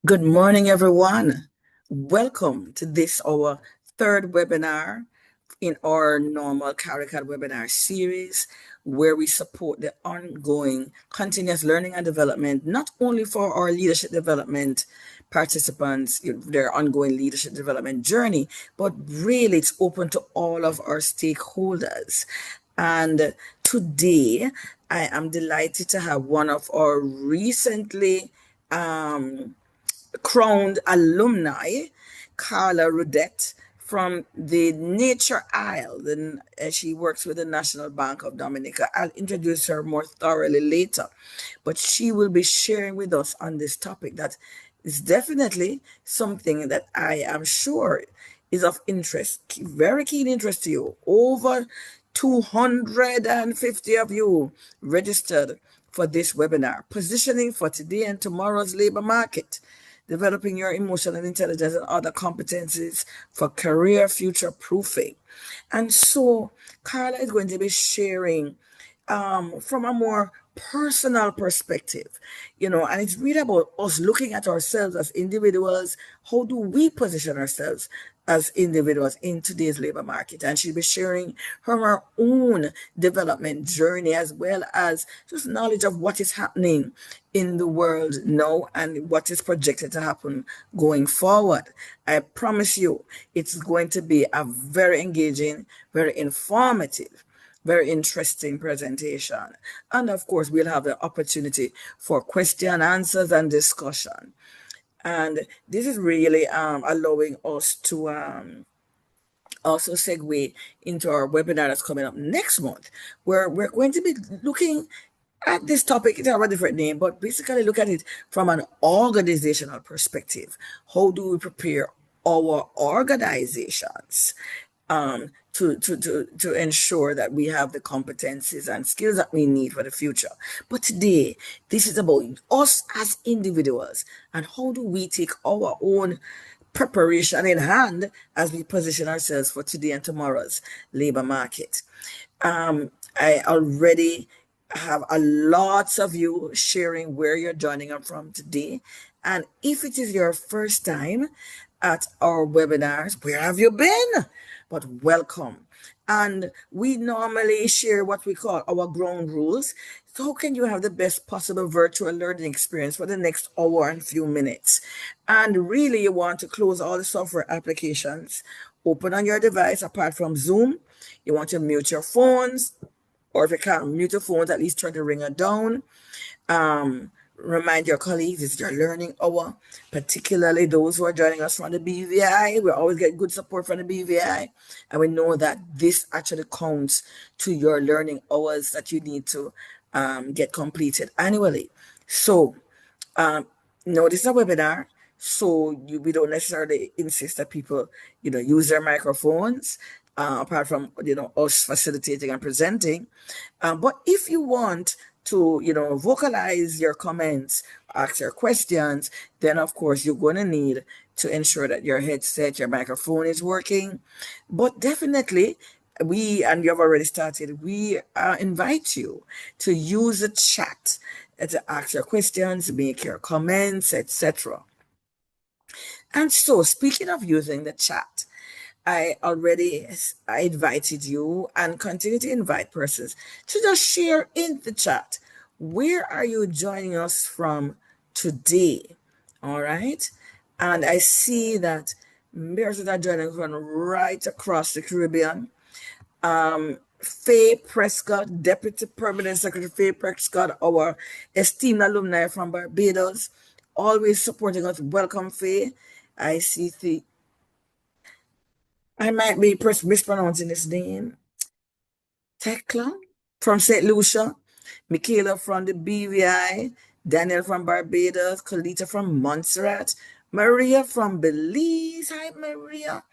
Good morning, everyone. Welcome to this, our third webinar in our normal CARICAD webinar series, where we support the ongoing continuous learning and development, not only for our leadership development participants, their ongoing leadership development journey, but really it's open to all of our stakeholders. And today, I am delighted to have one of our recently crowned alumni, Carla Roudette, from the Nature Isle. She works with the National Bank of Dominica. I'll introduce her more thoroughly later, but she will be sharing with us on this topic that is definitely something that I am sure is of interest, very keen interest to you. Over 250 of you registered for this webinar, Positioning for Today and Tomorrow's Labor Market, Developing Your Emotional Intelligence and Other Competencies for Career Future Proofing. And so Carla is going to be sharing from a more personal perspective, and it's really about us looking at ourselves as individuals. How do we position ourselves as individuals in today's labor market? And she'll be sharing her own development journey, as well as just knowledge of what is happening in the world now and what is projected to happen going forward. I promise you, it's going to be a very engaging, very informative, very interesting presentation. And of course, we'll have the opportunity for question, answers, and discussion. And this is really allowing us to also segue into our webinar that's coming up next month, where we're going to be looking at this topic. It's have a different name, but basically look at it from an organizational perspective. How do we prepare our organizations to ensure that we have the competencies and skills that we need for the future? But today, this is about us as individuals and how do we take our own preparation in hand as we position ourselves for today and tomorrow's labor market. I already have a lots of you sharing where you're joining us from today. And if it is your first time at our webinars, where have you been? But welcome. And we normally share what we call our ground rules. So how can you have the best possible virtual learning experience for the next hour and few minutes? And really, you want to close all the software applications, open on your device apart from Zoom. You want to mute your phones, or if you can't mute your phones, at least turn the ringer down. Remind your colleagues it's your learning hour, particularly those who are joining us from the BVI. We always get good support from the BVI, and we know that this actually counts to your learning hours that you need to get completed annually. So, no, this is a webinar, so we don't necessarily insist that people, use their microphones, apart from, us facilitating and presenting. But if you want to, vocalize your comments, ask your questions, then of course you're going to need to ensure that your headset, your microphone is working. But definitely, and you have already started, we invite you to use the chat to ask your questions, make your comments, etc. And so, speaking of using the chat, I invited you and continue to invite persons to just share in the chat. Where are you joining us from today? All right. And I see that persons are joining us from right across the Caribbean. Faye Prescott, Deputy Permanent Secretary Faye Prescott, our esteemed alumni from Barbados, always supporting us. Welcome, Faye. I see I might be mispronouncing his name. Tekla from St. Lucia, Michaela from the BVI, Daniel from Barbados, Colita from Montserrat, Maria from Belize. Hi, Maria.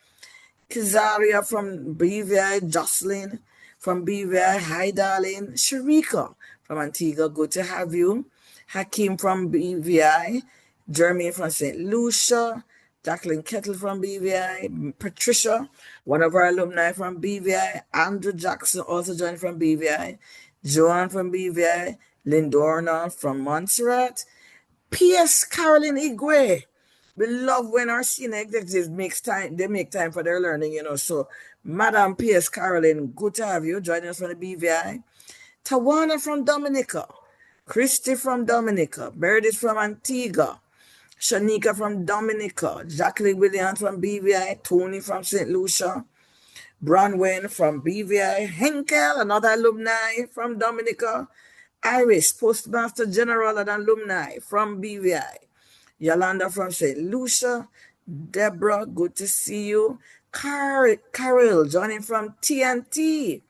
Kizaria from BVI, Jocelyn from BVI. Hi, darling. Sharika from Antigua. Good to have you. Hakeem from BVI, Jeremy from St. Lucia, Jacqueline Kettle from BVI, Patricia, one of our alumni from BVI, Andrew Jackson also joined from BVI, Joanne from BVI, Lindorna from Montserrat, P.S. Carolyn Igwe We love when our senior executives they make time for their learning, So, Madam P.S. Carolyn, good to have you joining us from the BVI. Tawana from Dominica, Christy from Dominica, Meredith from Antigua, Shanika from Dominica, Jacqueline Williams from BVI, Tony from St. Lucia, Bronwyn from BVI, Henkel, another alumni from Dominica, Iris, Postmaster General and alumni from BVI, Yolanda from St. Lucia, Deborah, good to see you, Carol joining from TNT,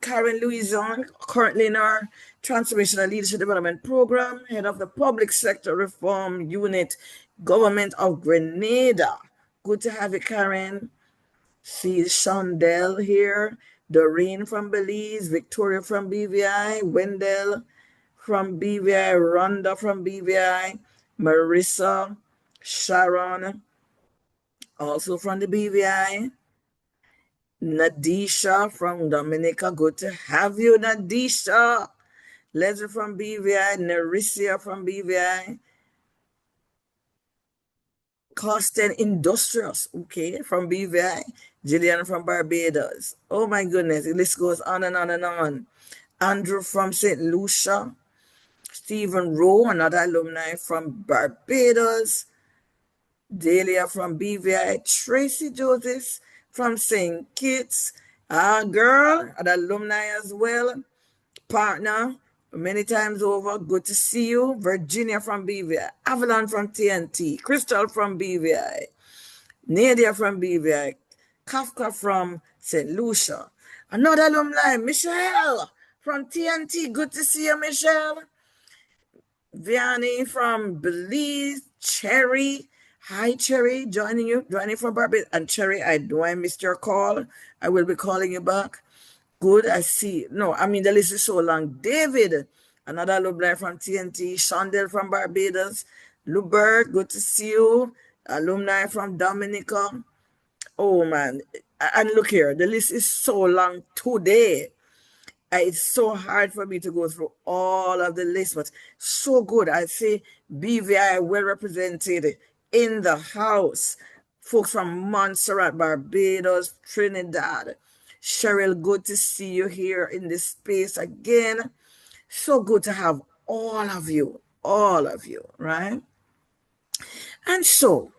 Karen Louison, currently in our Transformational Leadership Development Program, head of the Public Sector Reform Unit, Government of Grenada. Good to have you, Karen. See Shondell here, Doreen from Belize, Victoria from BVI, Wendell from BVI, Rhonda from BVI, Marissa, Sharon, also from the BVI, Nadisha from Dominica, good to have you, Nadisha. Leslie from BVI, Nerisia from BVI, Costin Industrious, okay, from BVI, Gillian from Barbados. Oh my goodness, the list goes on and on and on. Andrew from St. Lucia, Stephen Rowe, another alumni from Barbados, Delia from BVI, Tracy Joseph from St. Kitts, girl, an alumni as well, partner, many times over, good to see you, Virginia from BVI, Avalon from TNT, Crystal from BVI, Nadia from BVI, Kafka from St. Lucia, another alumni, Michelle from TNT, good to see you, Michelle, Vianney from Belize, Cherry, hi Cherry, joining from Barbados, and Cherry, I know I missed your call, I will be calling you back. Good, I see. No, I mean, the list is so long. David, another alumni from TNT, Shondell from Barbados, Lubert, good to see you, alumni from Dominica. Oh, man. And look here, the list is so long today. It's so hard for me to go through all of the list, but so good. I say BVI well represented in the house. Folks from Montserrat, Barbados, Trinidad. Cheryl, good to see you here in this space again. So good to have all of you, right? And so,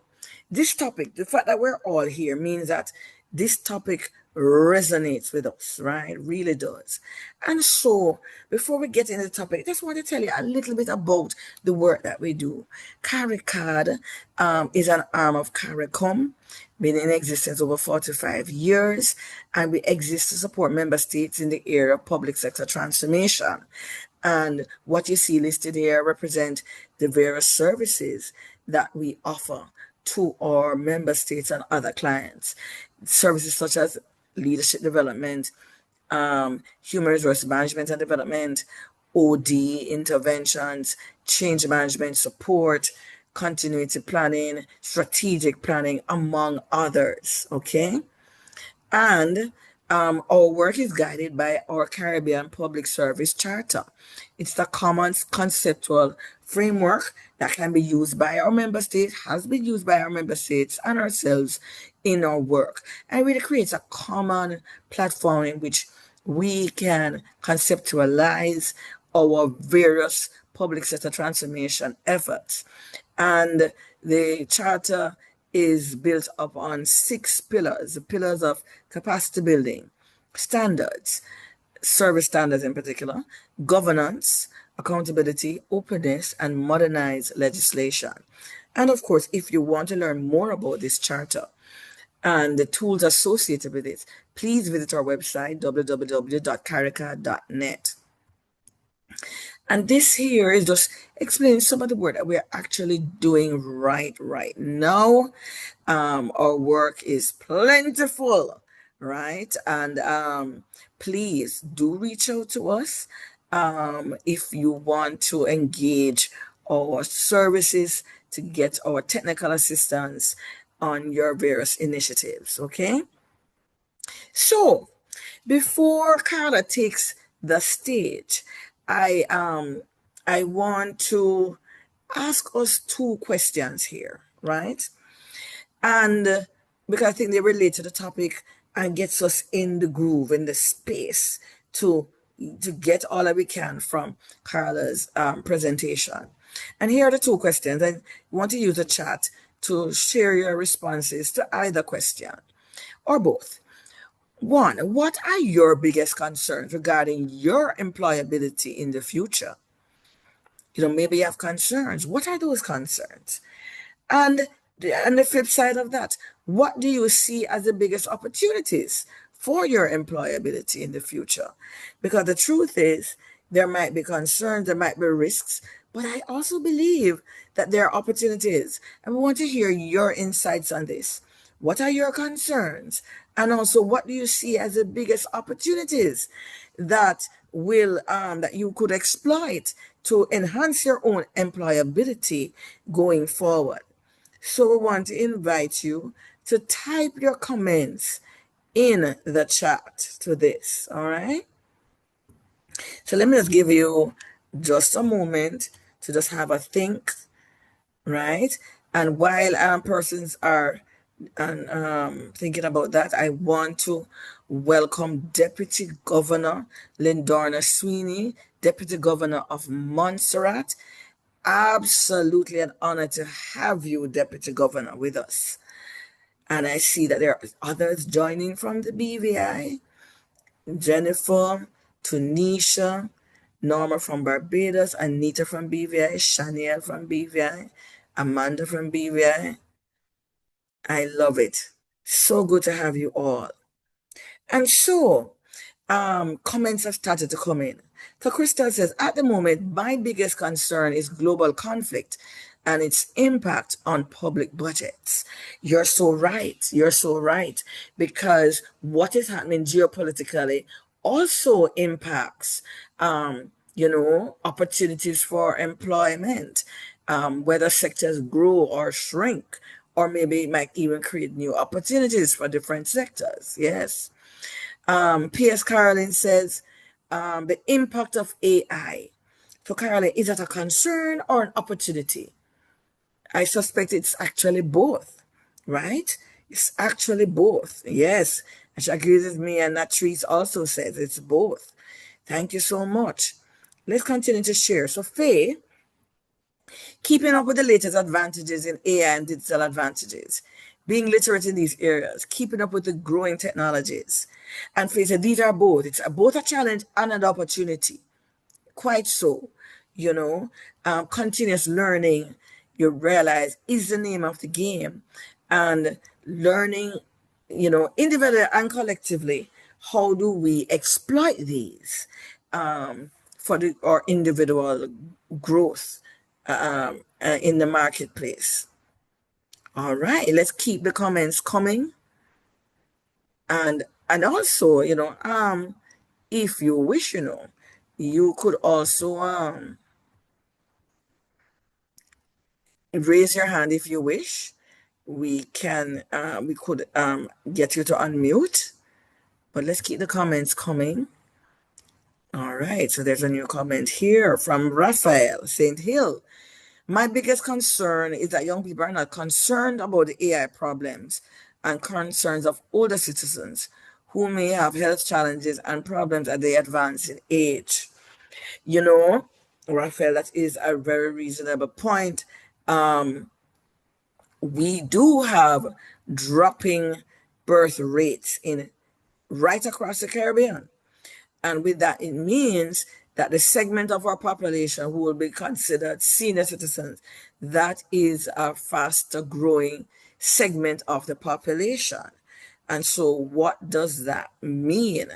this topic, the fact that we're all here means that this topic resonates with us, right? It really does. And so, before we get into the topic, I just want to tell you a little bit about the work that we do. CARICAD is an arm of CARICOM, been in existence over 45 years, and we exist to support member states in the area of public sector transformation. And what you see listed here represent the various services that we offer to our member states and other clients. Services such as leadership development, human resource management and development, OD interventions, change management support, continuity planning, strategic planning, among others, okay? And our work is guided by our Caribbean Public Service Charter. It's the common conceptual framework that can be used by our member states, has been used by our member states and ourselves in our work. And really creates a common platform in which we can conceptualize our various public sector transformation efforts. And the charter is built up on 6 pillars, the pillars of capacity building, standards, service standards in particular, governance, accountability, openness, and modernized legislation. And of course, if you want to learn more about this charter and the tools associated with it, please visit our website, www.caricad.net. And this here is just explaining some of the work that we're actually doing right now. Our work is plentiful, right? And please do reach out to us if you want to engage our services to get our technical assistance on your various initiatives, okay? So, before Carla takes the stage, I want to ask us 2 questions here, right? And because I think they relate to the topic and gets us in the groove, in the space to get all that we can from Carla's presentation. And here are the two questions. I want to use the chat to share your responses to either question or both. One, what are your biggest concerns regarding your employability in the future? Maybe you have concerns. What are those concerns? And the flip side of that, what do you see as the biggest opportunities for your employability in the future? Because the truth is, there might be concerns, there might be risks, but I also believe that there are opportunities. And we want to hear your insights on this. What are your concerns? And also, what do you see as the biggest opportunities that that you could exploit to enhance your own employability going forward? So we want to invite you to type your comments in the chat to this, all right? So let me just give you just a moment to just have a think, right? And while persons are thinking about that, I want to welcome Deputy Governor Lindorna Sweeney, Deputy Governor of Montserrat. Absolutely an honor to have you, Deputy Governor, with us. And I see that there are others joining from the BVI. Jennifer, Tunisha, Norma from Barbados, Anita from BVI, Shaniel from BVI, Amanda from BVI. I love it. So good to have you all. And so, comments have started to come in. So Crystal says, at the moment, my biggest concern is global conflict and its impact on public budgets. You're so right. You're so right. Because what is happening geopolitically also impacts, opportunities for employment, whether sectors grow or shrink, or maybe it might even create new opportunities for different sectors. Yes. P.S. Carolyn says, the impact of AI. So, Carolyn, is that a concern or an opportunity? I suspect it's actually both, right? It's actually both. Yes. And she agrees with me, and Natrice also says it's both. Thank you so much. Let's continue to share. So, Faye, keeping up with the latest advantages in AI and digital advantages, being literate in these areas, keeping up with the growing technologies. And Faye said, these are both. It's both a challenge and an opportunity. Quite so. Continuous learning, you realize, is the name of the game. And learning, individually and collectively, how do we exploit these for our individual growth in the marketplace? All right, let's keep the comments coming. And also, if you wish, you could also raise your hand if you wish. We could get you to unmute, but let's keep the comments coming. All right, so there's a new comment here from Raphael St. Hill. My biggest concern is that young people are not concerned about the AI problems and concerns of older citizens who may have health challenges and problems as they advance in age. Raphael, that is a very reasonable point. We do have dropping birth rates right across the Caribbean. And with that, it means that the segment of our population who will be considered senior citizens, that is a faster growing segment of the population. And so what does that mean?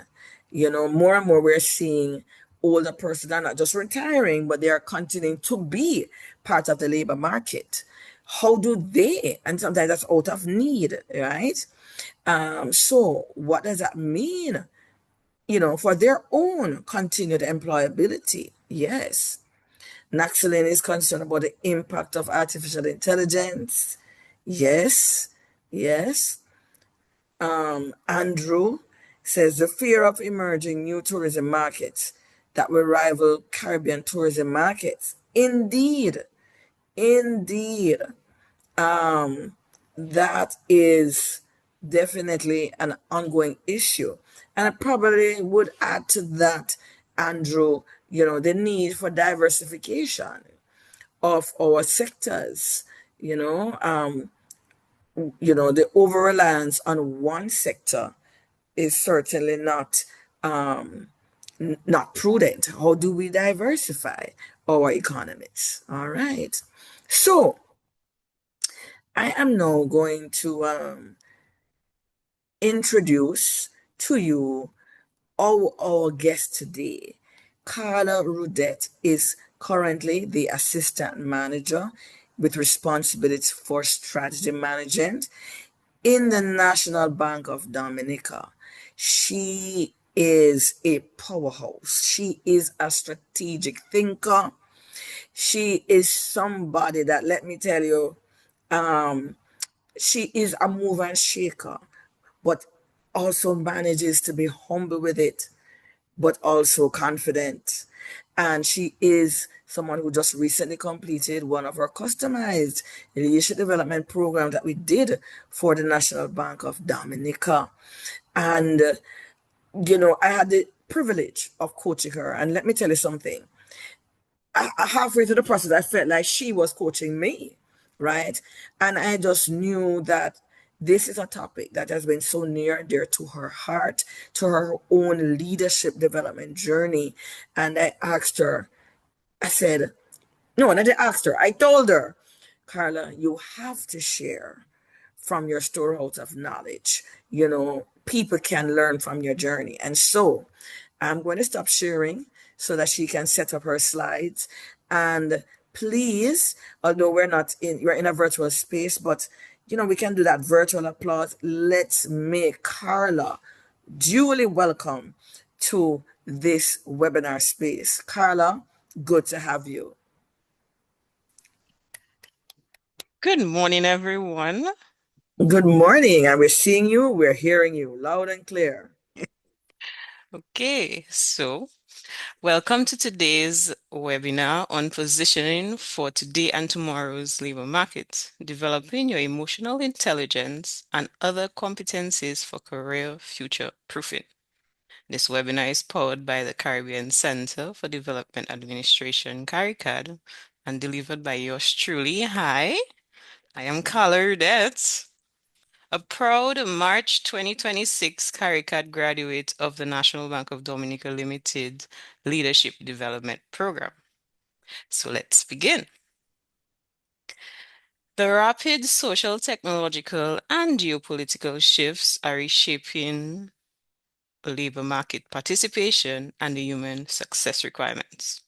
More and more we're seeing older persons are not just retiring, but they are continuing to be part of the labor market. How do they, and sometimes that's out of need, right? So what does that mean? For their own continued employability. Yes. Naxalin is concerned about the impact of artificial intelligence. Yes. Yes. Andrew says the fear of emerging new tourism markets that will rival Caribbean tourism markets. Indeed. Indeed. That is definitely an ongoing issue. And I probably would add to that, Andrew, the need for diversification of our sectors. You know, um, the over reliance on one sector is certainly not prudent. How do we diversify our economies? All right. So I am now going to introduce to you our guest today. Carla Roudette is currently the assistant manager with responsibility for strategy management in the National Bank of Dominica. She is a powerhouse. She is a strategic thinker. She is somebody that, let me tell you, she is a mover and shaker, but also manages to be humble with it, but also confident. And she is someone who just recently completed one of our customized leadership development programs that we did for the National Bank of Dominica. And, I had the privilege of coaching her. And let me tell you something. Halfway through the process, I felt like she was coaching me, right? And I just knew that this is a topic that has been so near and dear to her heart, to her own leadership development journey. And I asked her, I said, no, and I didn't ask her, I told her, Carla, you have to share from your storehouse of knowledge. People can learn from your journey. And so I'm going to stop sharing so that she can set up her slides. And please, although we're in a virtual space, but we can do that virtual applause. Let's make Carla duly welcome to this webinar space. Carla, good to have you. Good morning, everyone. Good morning. And we're seeing you, we're hearing you loud and clear. Okay, so welcome to today's webinar on positioning for today and tomorrow's labor market, developing your emotional intelligence and other competencies for career future proofing. This webinar is powered by the Caribbean Center for Development Administration, CARICAD, and delivered by yours truly. Hi, I am Carla Roudette, a proud March 2026 CARICAD graduate of the National Bank of Dominica Limited Leadership Development Program. So let's begin. The rapid social, technological, and geopolitical shifts are reshaping labor market participation and the human success requirements.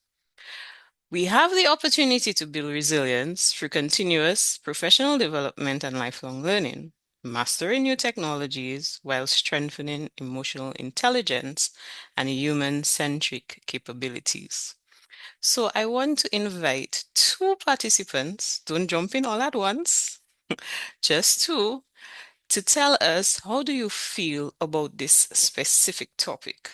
We have the opportunity to build resilience through continuous professional development and lifelong learning, mastering new technologies while strengthening emotional intelligence and human-centric capabilities. So I want to invite two participants, don't jump in all at once, just two, to tell us how do you feel about this specific topic?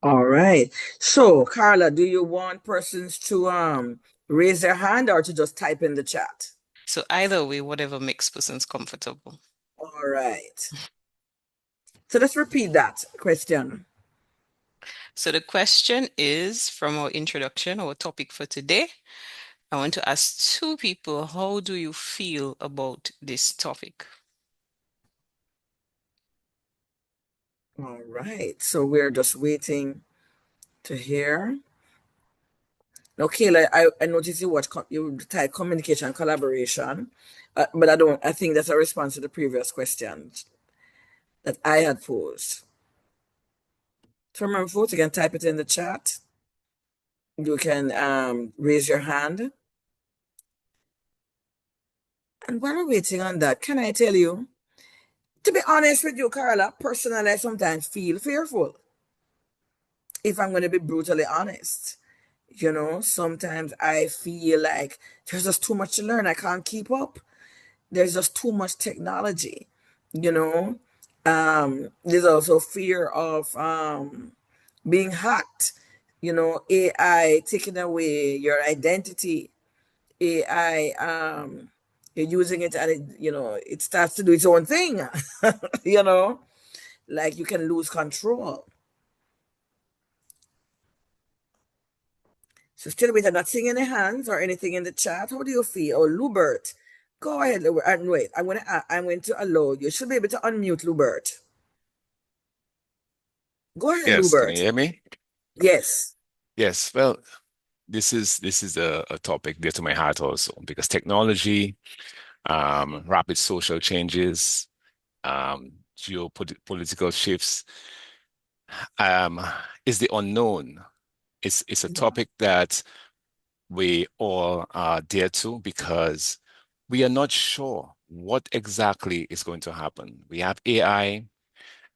All right. So, Carla, do you want persons to raise their hand or to just type in the chat? So either way, whatever makes persons comfortable. All right. So let's repeat that question. So the question is from our introduction, our topic for today. I want to ask two people, how do you feel about this topic? All right. So we're just waiting to hear. Okay, like I noticed you type communication and collaboration, but I think that's a response to the previous question that I had posed. So remember, folks, you can type it in the chat. You can raise your hand. And while we're waiting on that, can I tell you, to be honest with you, Carla, personally, I sometimes feel fearful, if I'm going to be brutally honest. Sometimes I feel like there's just too much to learn. I can't keep up. There's just too much technology, you know. There's also fear of being hacked, AI taking away your identity, AI, you're using it and it starts to do its own thing, you know, like you can lose control. So still wait, I'm not seeing any hands or anything in the chat. How do you feel? Oh, Lubert. Go ahead, Lubert. And wait, I'm going to allow you. Should be able to unmute Lubert. Go ahead, Yes, can you Lubert. hear me? Yes. Yes, well, this is a topic dear to my heart also because technology, rapid social changes, geopolitical shifts, um, is the unknown. It's a topic that we all are dear to because we are not sure what exactly is going to happen. We have AI,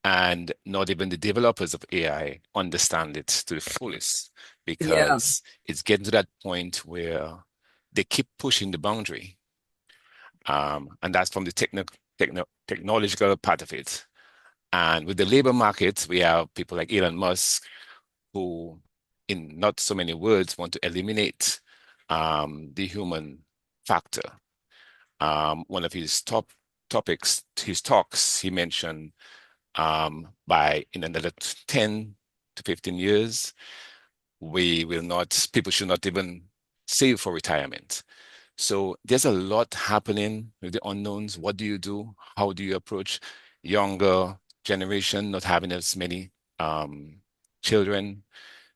and not even the developers of AI understand it to the fullest Yeah. because it's getting to that point where they keep pushing the boundary. And that's from the technological part of it. And with the labor market, we have people like Elon Musk who, in not so many words, want to eliminate the human factor. One of his top topics, his talks, he mentioned by in another 10 to 15 years, people should not even save for retirement. So there's a lot happening with the unknowns. What do you do? How do you approach younger generation not having as many children?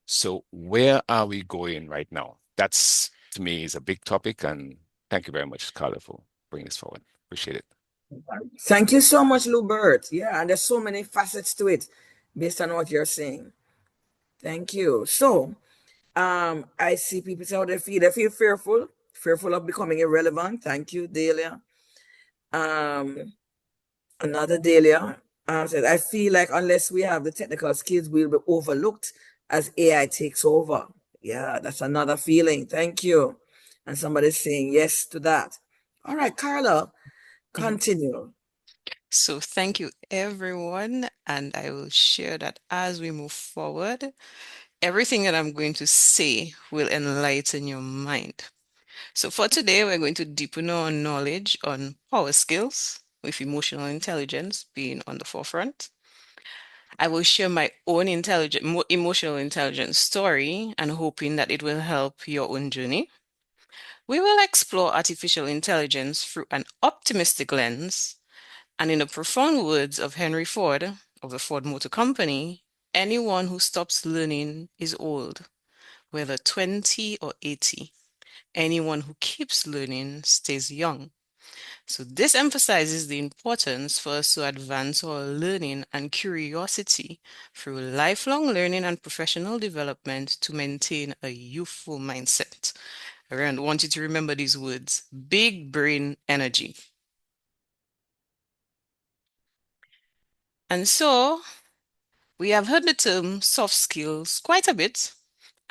So where are we going right now? That's, to me, is a big topic. And thank you very much, Carla, for bringing this forward. Appreciate it. Thank you so much, Lubert. Yeah, and there's so many facets to it based on what you're saying. Thank you. So, I see people say how they feel. They feel fearful of becoming irrelevant. Thank you, Delia. Um, Another Delia said, I feel like unless we have the technical skills, we'll be overlooked as AI takes over. Yeah, that's another feeling. Thank you. And somebody's saying yes to that. All right, Carla, Mhm. continue. So thank you, everyone. And I will share that as we move forward, everything that I'm going to say will enlighten your mind. So for today, we're going to deepen our knowledge on power skills, with emotional intelligence being on the forefront. I will share my own emotional intelligence story and hoping that it will help your own journey. We will explore artificial intelligence through an optimistic lens, and in the profound words of Henry Ford of the Ford Motor Company, anyone who stops learning is old, whether 20 or 80. Anyone who keeps learning stays young. So, this emphasizes the importance for us to advance our learning and curiosity through lifelong learning and professional development to maintain a youthful mindset. I want you to remember these words: big brain energy. And so, we have heard the term soft skills quite a bit.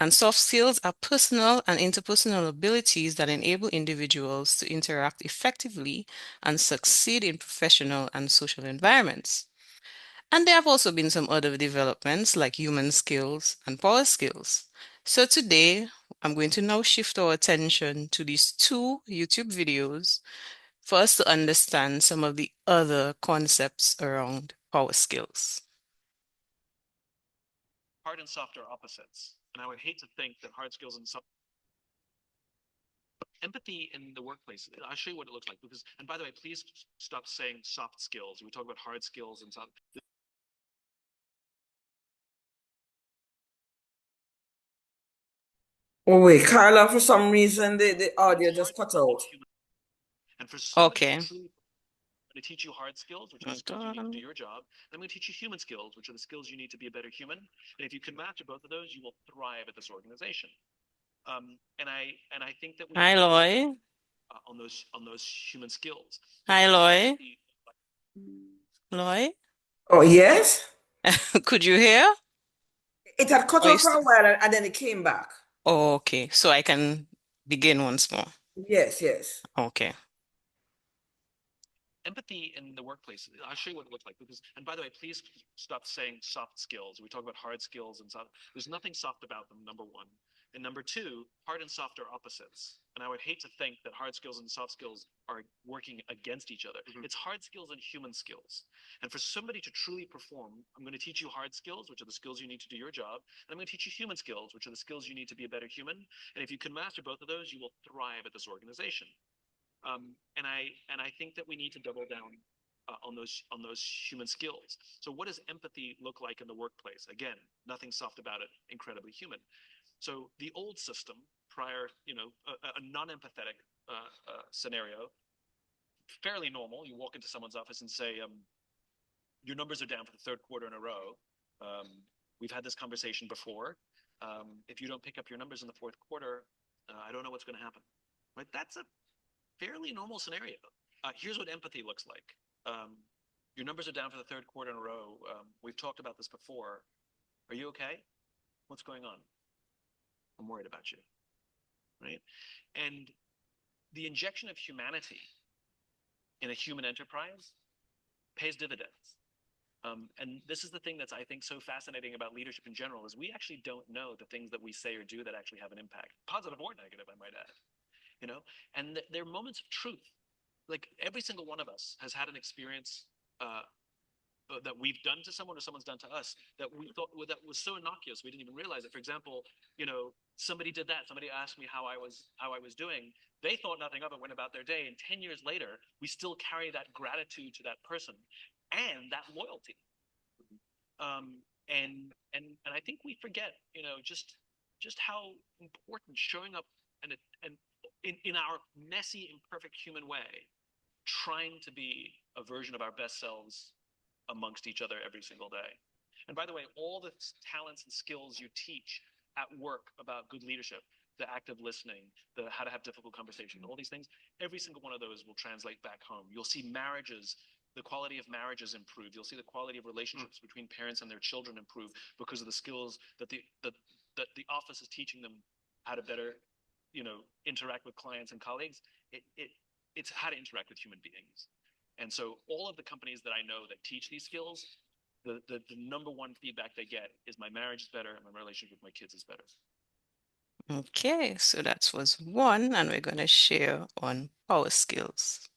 And soft skills are personal and interpersonal abilities that enable individuals to interact effectively and succeed in professional and social environments. And there have also been some other developments like human skills and power skills. So today, I'm going to now shift our attention to these two YouTube videos for us to understand some of the other concepts around power skills. Hard and soft are opposites. And I would hate to think that hard skills and soft empathy in the workplace. I'll show you what it looks like because, and by the way, please stop saying soft skills. We talk about hard skills and soft. Oh, wait, Carla, for some reason, the audio just Hard cut skills out. are human. And for somebody Okay. who's truly going to teach you hard skills, which are the Hold skills you need to do on. your job. And I'm going to teach you human skills, which are the skills you need to be a better human. And if you can master both of those, you will thrive at this organization. And I think that we Hi, need to focus Loy. on those human skills. Hi, Because Loy. Loy. Oh, yes? Could you hear? It had cut Or you out for st a while and then it came back. Oh, okay. So I can begin once more. Yes, yes. Okay. empathy in the workplace. I'll show you what it looks like because, and by the way, please stop saying soft skills. We talk about hard skills and soft. There's nothing soft about them. Number one. And number two, hard and soft are opposites. And I would hate to think that hard skills and soft skills are working against each other. It's hard skills and human skills. And for somebody to truly perform, I'm going to teach you hard skills, which are the skills you need to do your job. And I'm going to teach you human skills, which are the skills you need to be a better human. And if you can master both of those, you will thrive at this organization. And I think that we need to double down on those human skills. So what does empathy look like in the workplace? Again, nothing soft about it, incredibly human. So the old system, prior, a non-empathetic scenario, fairly normal. You walk into someone's office and say, your numbers are down for the third quarter in a row. We've had this conversation before. If you don't pick up your numbers in the fourth quarter, I don't know what's going to happen. Right? That's a fairly normal scenario. Here's what empathy looks like. Your numbers are down for the third quarter in a row. We've talked about this before. Are you okay? What's going on? I'm worried about you. Right? And the injection of humanity in a human enterprise pays dividends. And this is the thing that's, I think, so fascinating about leadership in general, is we actually don't know the things that we say or do that actually have an impact, positive or negative, I might add. And there are moments of truth. Like every single one of us has had an experience that we've done to someone or someone's done to us that we thought that was so innocuous we didn't even realize it. For example, somebody did that. Somebody asked me how I was doing. They thought nothing of it, went about their day, and 10 years later, we still carry that gratitude to that person and that loyalty. And I think we forget, just how important showing up and in our messy, imperfect human way, trying to be a version of our best selves amongst each other every single day. And by the way, all the talents and skills you teach at work about good leadership, the active listening, the how to have difficult conversations, all these things, every single one of those will translate back home. You'll see marriages, the quality of marriages improve. You'll see the quality of relationships between parents and their children improve because of the skills that the office is teaching them how to better, interact with clients and colleagues. It's how to interact with human beings. And so all of the companies that I know that teach these skills, the number one feedback they get is my marriage is better and my relationship with my kids is better. Okay, so that was one, and we're going to share on power skills.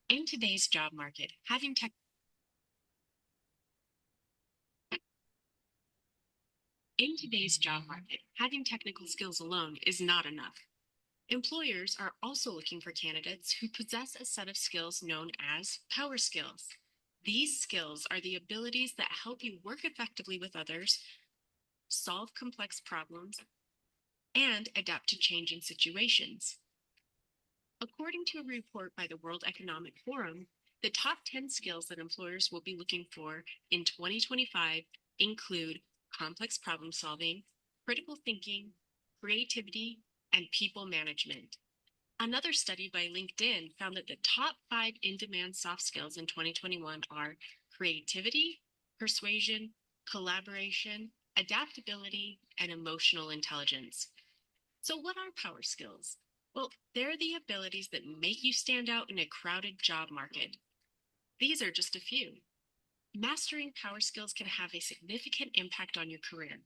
In today's job market, having technical skills alone is not enough. Employers are also looking for candidates who possess a set of skills known as power skills. These skills are the abilities that help you work effectively with others, solve complex problems, and adapt to changing situations. According to a report by the World Economic Forum, the top 10 skills that employers will be looking for in 2025 include complex problem solving, critical thinking, creativity, and people management. Another study by LinkedIn found that the top 5 in-demand soft skills in 2021 are creativity, persuasion, collaboration, adaptability, and emotional intelligence. So what are power skills? Well, they're the abilities that make you stand out in a crowded job market. These are just a few. Mastering power skills can have a significant impact on your career.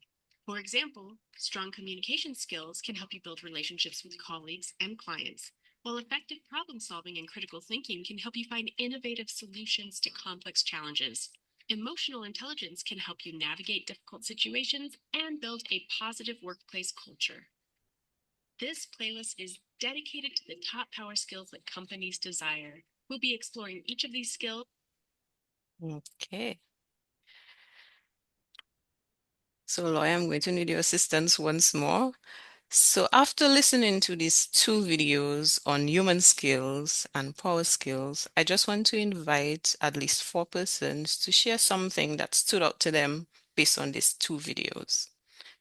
For example, strong communication skills can help you build relationships with colleagues and clients, while effective problem solving and critical thinking can help you find innovative solutions to complex challenges. Emotional intelligence can help you navigate difficult situations and build a positive workplace culture. This playlist is dedicated to the top power skills that companies desire. We'll be exploring each of these skills. Okay. So, Loy, I'm going to need your assistance once more. So after listening to these two videos on human skills and power skills, I just want to invite at least 4 persons to share something that stood out to them based on these 2 videos.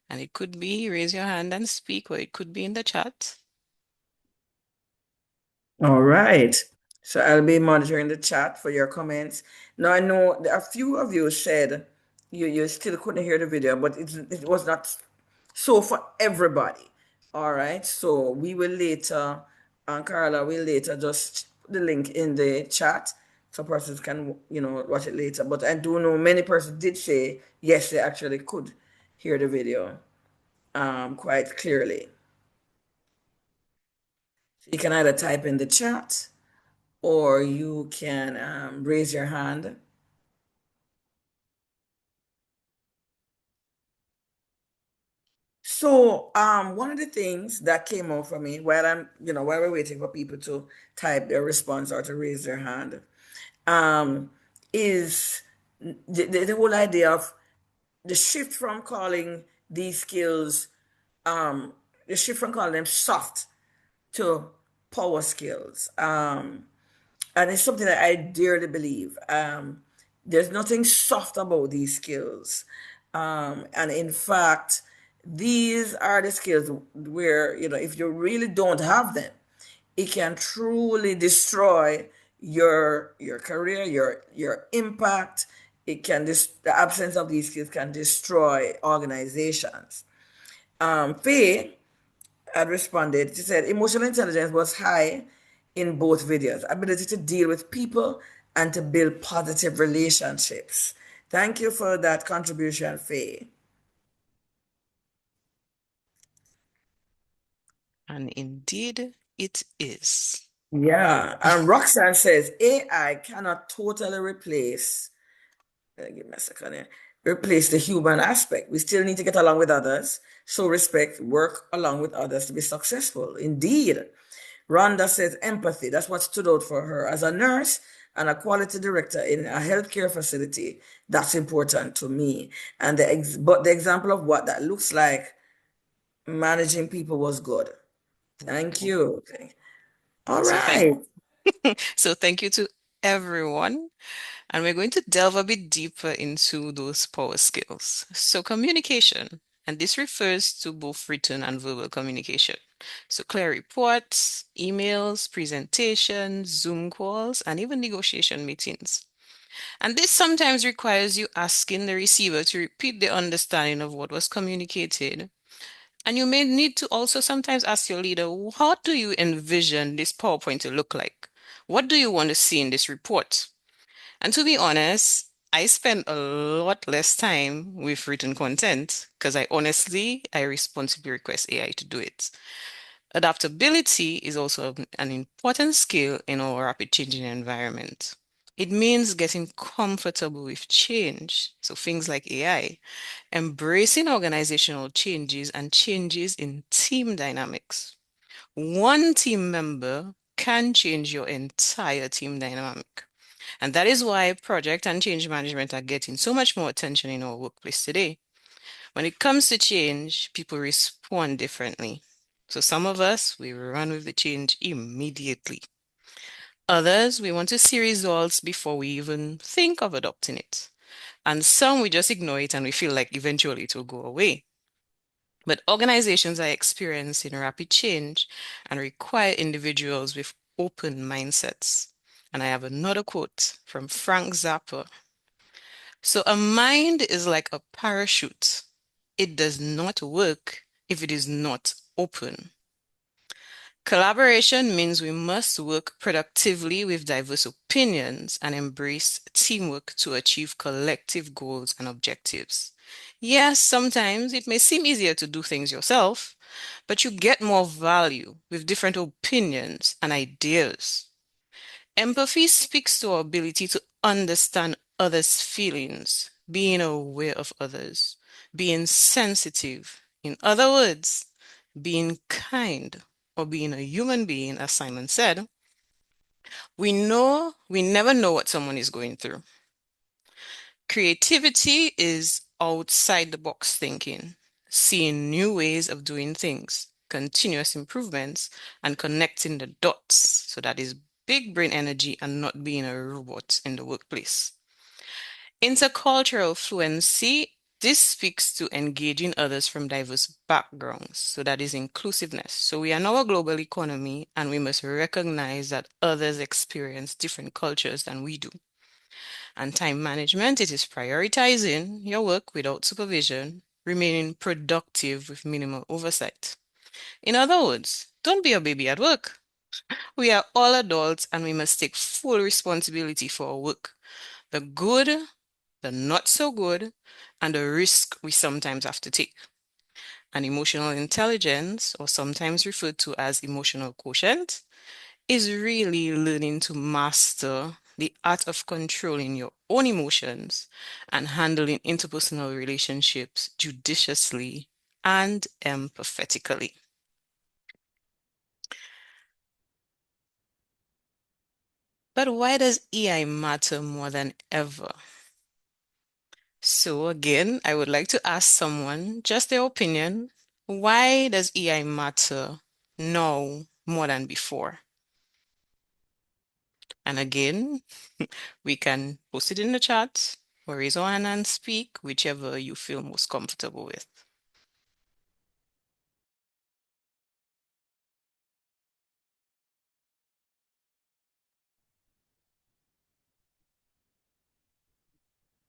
And it could be raise your hand and speak, or it could be in the chat. All right. So I'll be monitoring the chat for your comments. Now I know a few of you said you still couldn't hear the video, but it was not so for everybody. All right. So we will later, and Carla will later just put the link in the chat so persons can watch it later. But I do know many persons did say yes, they actually could hear the video. quite clearly. You can either type in the chat or you can raise your hand. So, one of the things that came out for me while we're waiting for people to type their response or to raise their hand, is the whole idea of the shift from calling these skills, um, the shift from calling them soft to power skills. And it's something that I dearly believe. There's nothing soft about these skills. And in fact, these are the skills where, if you really don't have them, it can truly destroy your career, your impact. The absence of these skills can destroy organizations. Faye had responded. She said emotional intelligence was high in both videos. Ability to deal with people and to build positive relationships. Thank you for that contribution, Faye. And indeed, it is. Yeah, and Roxanne says AI cannot totally give me a second here, replace the human aspect. We still need to get along with others, show respect, work along with others to be successful. Indeed. Rhonda says empathy. That's what stood out for her. As a nurse and a quality director in a healthcare facility, that's important to me. And but the example of what that looks like managing people was good. Thank you. Okay. All So thank right. so thank you to everyone. And we're going to delve a bit deeper into those power skills. So communication, and this refers to both written and verbal communication. So clear reports, emails, presentations, Zoom calls, and even negotiation meetings. And this sometimes requires you asking the receiver to repeat the understanding of what was communicated. And you may need to also sometimes ask your leader, how do you envision this PowerPoint to look like? What do you want to see in this report? And to be honest, I spend a lot less time with written content because I responsibly request AI to do it. Adaptability is also an important skill in our rapid changing environment. It means getting comfortable with change. So things like AI, embracing organizational changes and changes in team dynamics. One team member can change your entire team dynamic. And that is why project and change management are getting so much more attention in our workplace today. When it comes to change, people respond differently. So some of us, we run with the change immediately. Others, we want to see results before we even think of adopting it. And some, we just ignore it and we feel like eventually it will go away. But organizations are experiencing rapid change and require individuals with open mindsets. And I have another quote from Frank Zappa. So a mind is like a parachute. It does not work if it is not open. Collaboration means we must work productively with diverse opinions and embrace teamwork to achieve collective goals and objectives. Yes, sometimes it may seem easier to do things yourself, but you get more value with different opinions and ideas. Empathy speaks to our ability to understand others' feelings, being aware of others, being sensitive. In other words, being kind or being a human being, as Simon said. We never know what someone is going through. Creativity is outside the box thinking, seeing new ways of doing things, continuous improvements, and connecting the dots. So that is big brain energy and not being a robot in the workplace. Intercultural fluency, this speaks to engaging others from diverse backgrounds. So that is inclusiveness. So we are now a global economy and we must recognize that others experience different cultures than we do. And time management, it is prioritizing your work without supervision, remaining productive with minimal oversight. In other words, don't be a baby at work. We are all adults and we must take full responsibility for our work. The good, the not so good, and the risk we sometimes have to take. And emotional intelligence, or sometimes referred to as emotional quotient, is really learning to master the art of controlling your own emotions and handling interpersonal relationships judiciously and empathetically. But why does EI matter more than ever? So again, I would like to ask someone just their opinion. Why does EI matter now more than before? And again, we can post it in the chat or raise our hand and speak, whichever you feel most comfortable with.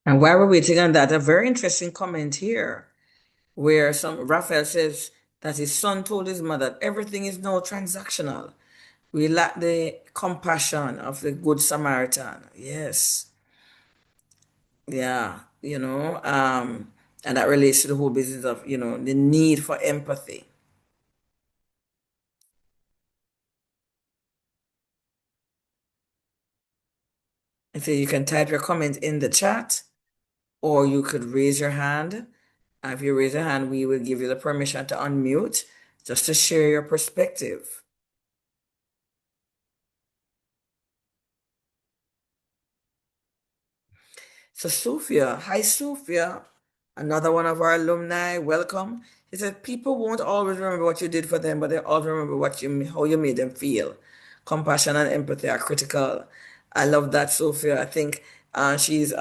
And while we're waiting on that, a very interesting comment here where Raphael says that his son told his mother everything is now transactional. We lack the compassion of the Good Samaritan. Yes. Yeah. And that relates to the whole business of, the need for empathy. And so you can type your comment in the chat or you could raise your hand. If you raise your hand, we will give you the permission to unmute just to share your perspective. So Sophia, hi Sophia, another one of our alumni, welcome. He said, people won't always remember what you did for them, but they always remember how you made them feel. Compassion and empathy are critical. I love that, Sophia. I think she's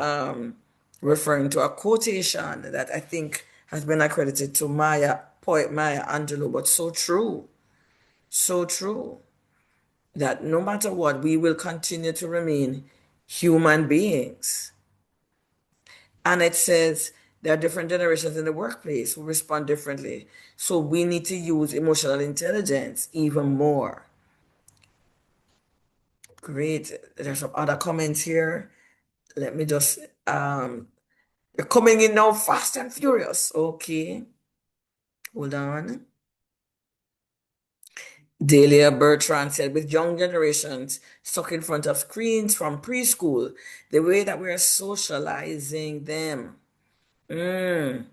referring to a quotation that I think has been accredited to poet Maya Angelou, but so true, so true, that no matter what, we will continue to remain human beings. And it says there are different generations in the workplace who respond differently. So we need to use emotional intelligence even more. Great. There's some other comments here. Let me just, they're coming in now fast and furious. Okay. Hold on. Delia Bertrand said, with young generations stuck in front of screens from preschool, the way that we are socializing them. It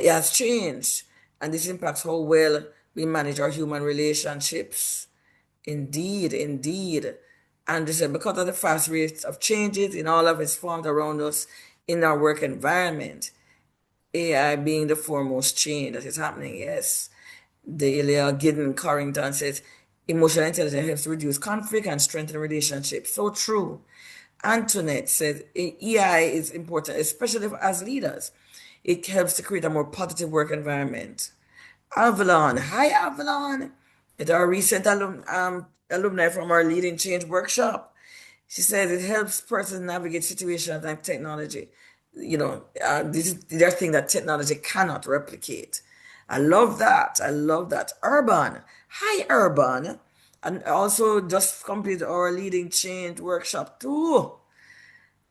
has changed, and this impacts how well we manage our human relationships. Indeed, indeed. And this is because of the fast rates of changes in all of its forms around us in our work environment, AI being the foremost change that is happening, yes. Delia Giddens Corrington says, emotional intelligence helps reduce conflict and strengthen relationships. So true. Antoinette says, EI is important, especially as leaders. It helps to create a more positive work environment. Avalon, hi Avalon. It's our recent alumni from our Leading Change workshop. She says it helps persons navigate situations like technology. These are things that technology cannot replicate. I love that. I love that. Urban, hi Urban. And also just completed our Leading Change workshop too.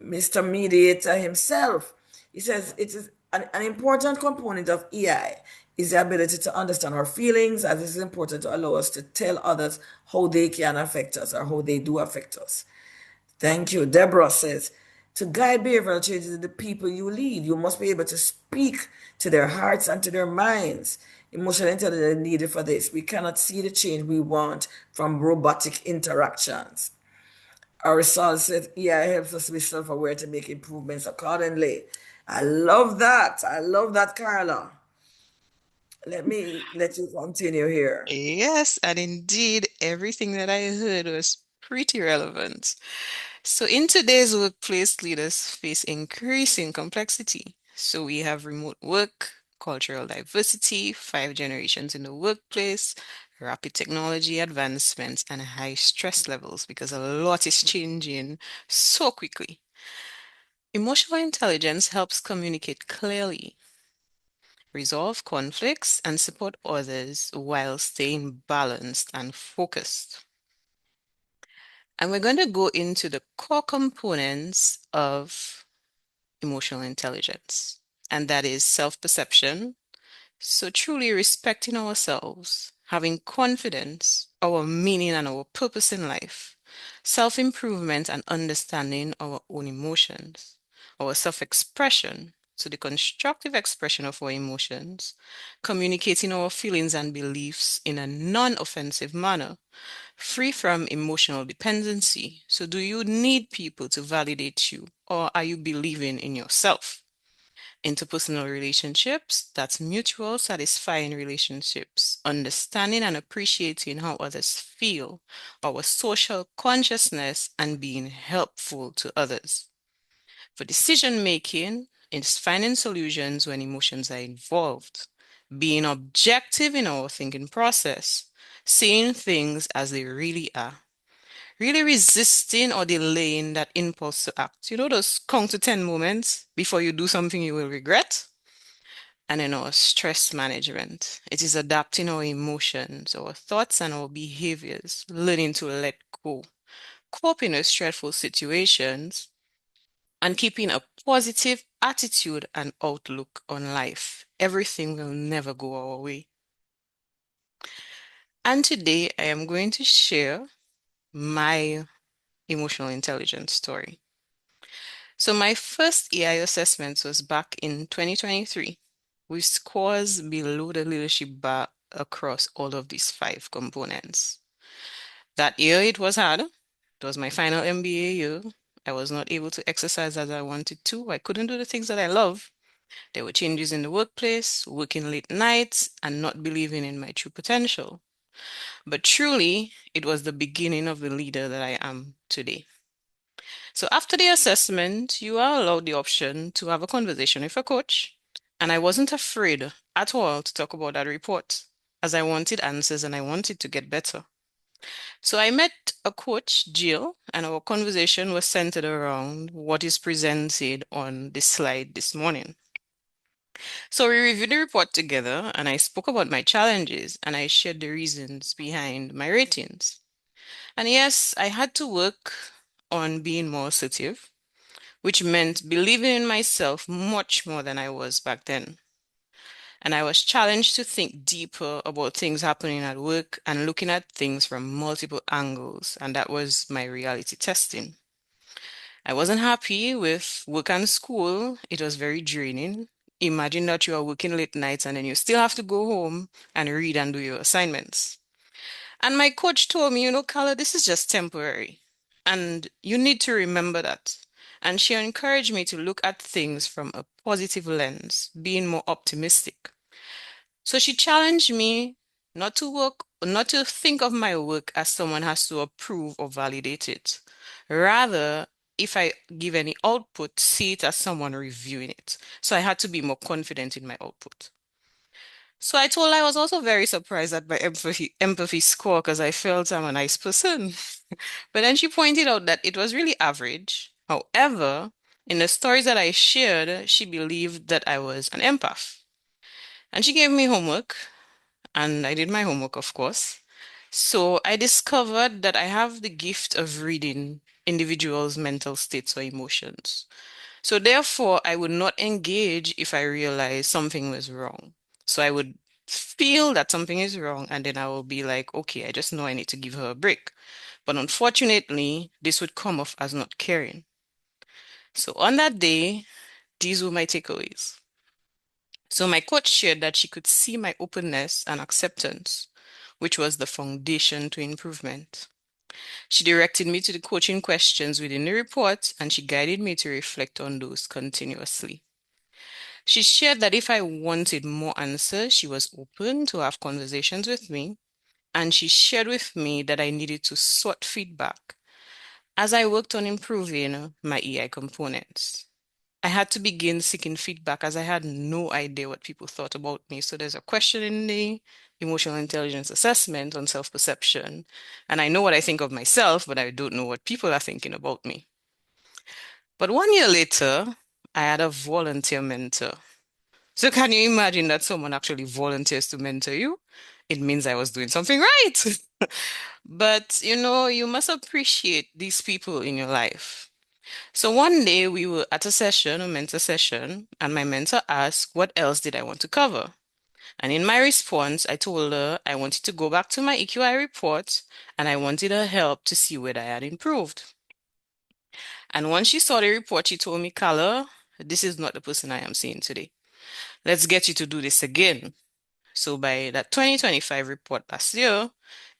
Mr. Mediator himself. He says it is an important component of EI is the ability to understand our feelings, as it is important to allow us to tell others how they can affect us or how they do affect us. Thank you. Deborah says, to guide behavioral changes in the people you lead, you must be able to speak to their hearts and to their minds. Emotional intelligence is needed for this. We cannot see the change we want from robotic interactions. Our results said, yeah, it helps us to be self-aware to make improvements accordingly. I love that. I love that, Carla. Let me let you continue here. Yes, and indeed, everything that I heard was pretty relevant. So, in today's workplace, leaders face increasing complexity. So, we have remote work, cultural diversity, 5 generations in the workplace, rapid technology advancements, and high stress levels because a lot is changing so quickly. Emotional intelligence helps communicate clearly, resolve conflicts, and support others while staying balanced and focused. And we're going to go into the core components of emotional intelligence, and that is self perception, So truly respecting ourselves, having confidence, our meaning and our purpose in life, self-improvement and understanding our own emotions, our self-expression, so the constructive expression of our emotions, communicating our feelings and beliefs in a non-offensive manner, free from emotional dependency. So do you need people to validate you, or are you believing in yourself? Interpersonal relationships, that's mutual, satisfying relationships, understanding and appreciating how others feel, our social consciousness, and being helpful to others. For decision making, it's finding solutions when emotions are involved, being objective in our thinking process, seeing things as they really are, really resisting or delaying that impulse to act. You know those count to 10 moments before you do something you will regret? And in our stress management, it is adapting our emotions, our thoughts, and our behaviors, learning to let go, coping with stressful situations, and keeping a positive attitude and outlook on life. Everything will never go our way. And today I am going to share my emotional intelligence story. So my first AI assessment was back in 2023 with scores below the leadership bar across all of these 5 components. That year it was hard. It was my final MBA year. I was not able to exercise as I wanted to. I couldn't do the things that I love. There were changes in the workplace, working late nights, and not believing in my true potential. But truly, it was the beginning of the leader that I am today. So after the assessment, you are allowed the option to have a conversation with a coach. And I wasn't afraid at all to talk about that report, as I wanted answers and I wanted to get better. So I met a coach, Jill, and our conversation was centered around what is presented on this slide this morning. So we reviewed the report together, and I spoke about my challenges and I shared the reasons behind my ratings. And yes, I had to work on being more assertive, which meant believing in myself much more than I was back then. And I was challenged to think deeper about things happening at work and looking at things from multiple angles. And that was my reality testing. I wasn't happy with work and school. It was very draining. Imagine that you are working late nights and then you still have to go home and read and do your assignments. And my coach told me, Carla, this is just temporary. And you need to remember that. And she encouraged me to look at things from a positive lens, being more optimistic. So she challenged me not to think of my work as someone has to approve or validate it. Rather, if I give any output, see it as someone reviewing it. So I had to be more confident in my output. So I told her I was also very surprised at my empathy score because I felt I'm a nice person. But then she pointed out that it was really average. However, in the stories that I shared, she believed that I was an empath. And she gave me homework, and I did my homework, of course. So I discovered that I have the gift of reading individuals' mental states or emotions. So therefore, I would not engage if I realized something was wrong. So I would feel that something is wrong, and then I will be like, okay, I just know I need to give her a break. But unfortunately, this would come off as not caring. So on that day, these were my takeaways. So my coach shared that she could see my openness and acceptance, which was the foundation to improvement. She directed me to the coaching questions within the report, and she guided me to reflect on those continuously. She shared that if I wanted more answers, she was open to have conversations with me, and she shared with me that I needed to sort feedback as I worked on improving my EI components. I had to begin seeking feedback as I had no idea what people thought about me. So there's a question in the emotional intelligence assessment on self-perception, and I know what I think of myself, but I don't know what people are thinking about me. But 1 year later, I had a volunteer mentor. So can you imagine that someone actually volunteers to mentor you? It means I was doing something right. But you must appreciate these people in your life. So one day we were at a mentor session, and my mentor asked what else did I want to cover? And in my response, I told her I wanted to go back to my EQI report and I wanted her help to see whether I had improved. And once she saw the report, she told me, Carla, this is not the person I am seeing today. Let's get you to do this again. So by that 2025 report last year,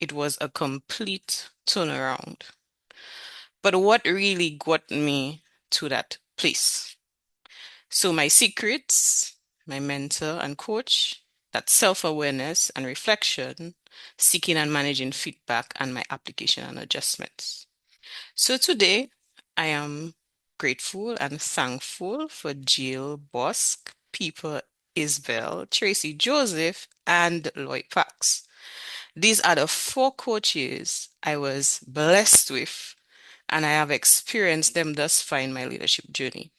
it was a complete turnaround. But what really got me to that place? So my secrets, my mentor and coach, that self-awareness and reflection, seeking and managing feedback, and my application and adjustments. So today, I am grateful and thankful for Jill Bosk, People Isbell, Tracy Joseph, and Lloyd Pax. These are the four coaches I was blessed with, and I have experienced them thus far in my leadership journey.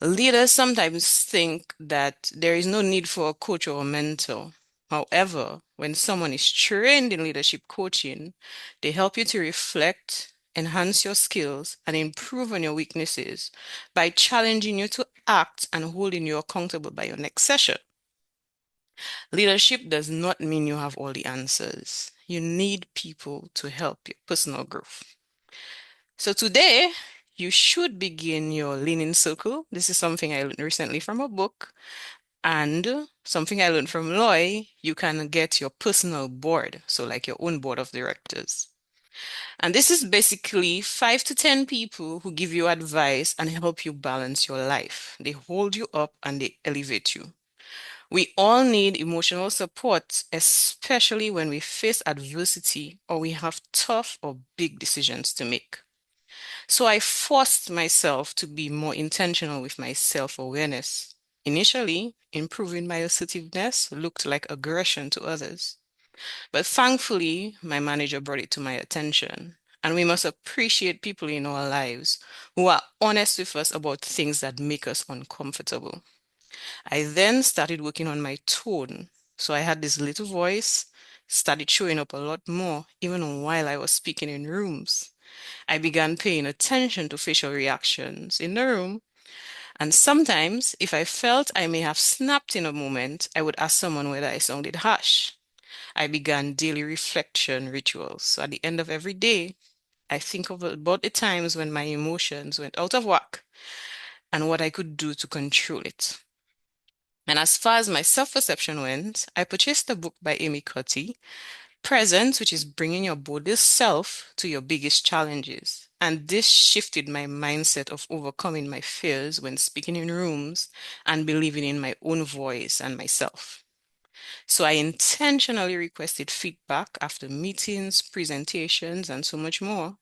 Leaders sometimes think that there is no need for a coach or a mentor. However, when someone is trained in leadership coaching, they help you to reflect, enhance your skills, and improve on your weaknesses by challenging you to act and holding you accountable by your next session. Leadership does not mean you have all the answers. You need people to help your personal growth. So today, you should begin your leaning circle. This is something I learned recently from a book. And something I learned from Loy, you can get your personal board, so like your own board of directors. And this is basically 5 to 10 people who give you advice and help you balance your life. They hold you up and they elevate you. We all need emotional support, especially when we face adversity or we have tough or big decisions to make. So I forced myself to be more intentional with my self-awareness. Initially, improving my assertiveness looked like aggression to others. But thankfully, my manager brought it to my attention. And we must appreciate people in our lives who are honest with us about things that make us uncomfortable. I then started working on my tone. So I had this little voice, started showing up a lot more, even while I was speaking in rooms. I began paying attention to facial reactions in the room. And sometimes, if I felt I may have snapped in a moment, I would ask someone whether I sounded harsh. I began daily reflection rituals. So at the end of every day, I think of about the times when my emotions went out of whack and what I could do to control it. And as far as my self-perception went, I purchased a book by Amy Cuddy, Presence, which is bringing your boldest self to your biggest challenges. And this shifted my mindset of overcoming my fears when speaking in rooms and believing in my own voice and myself. So I intentionally requested feedback after meetings, presentations, and so much more.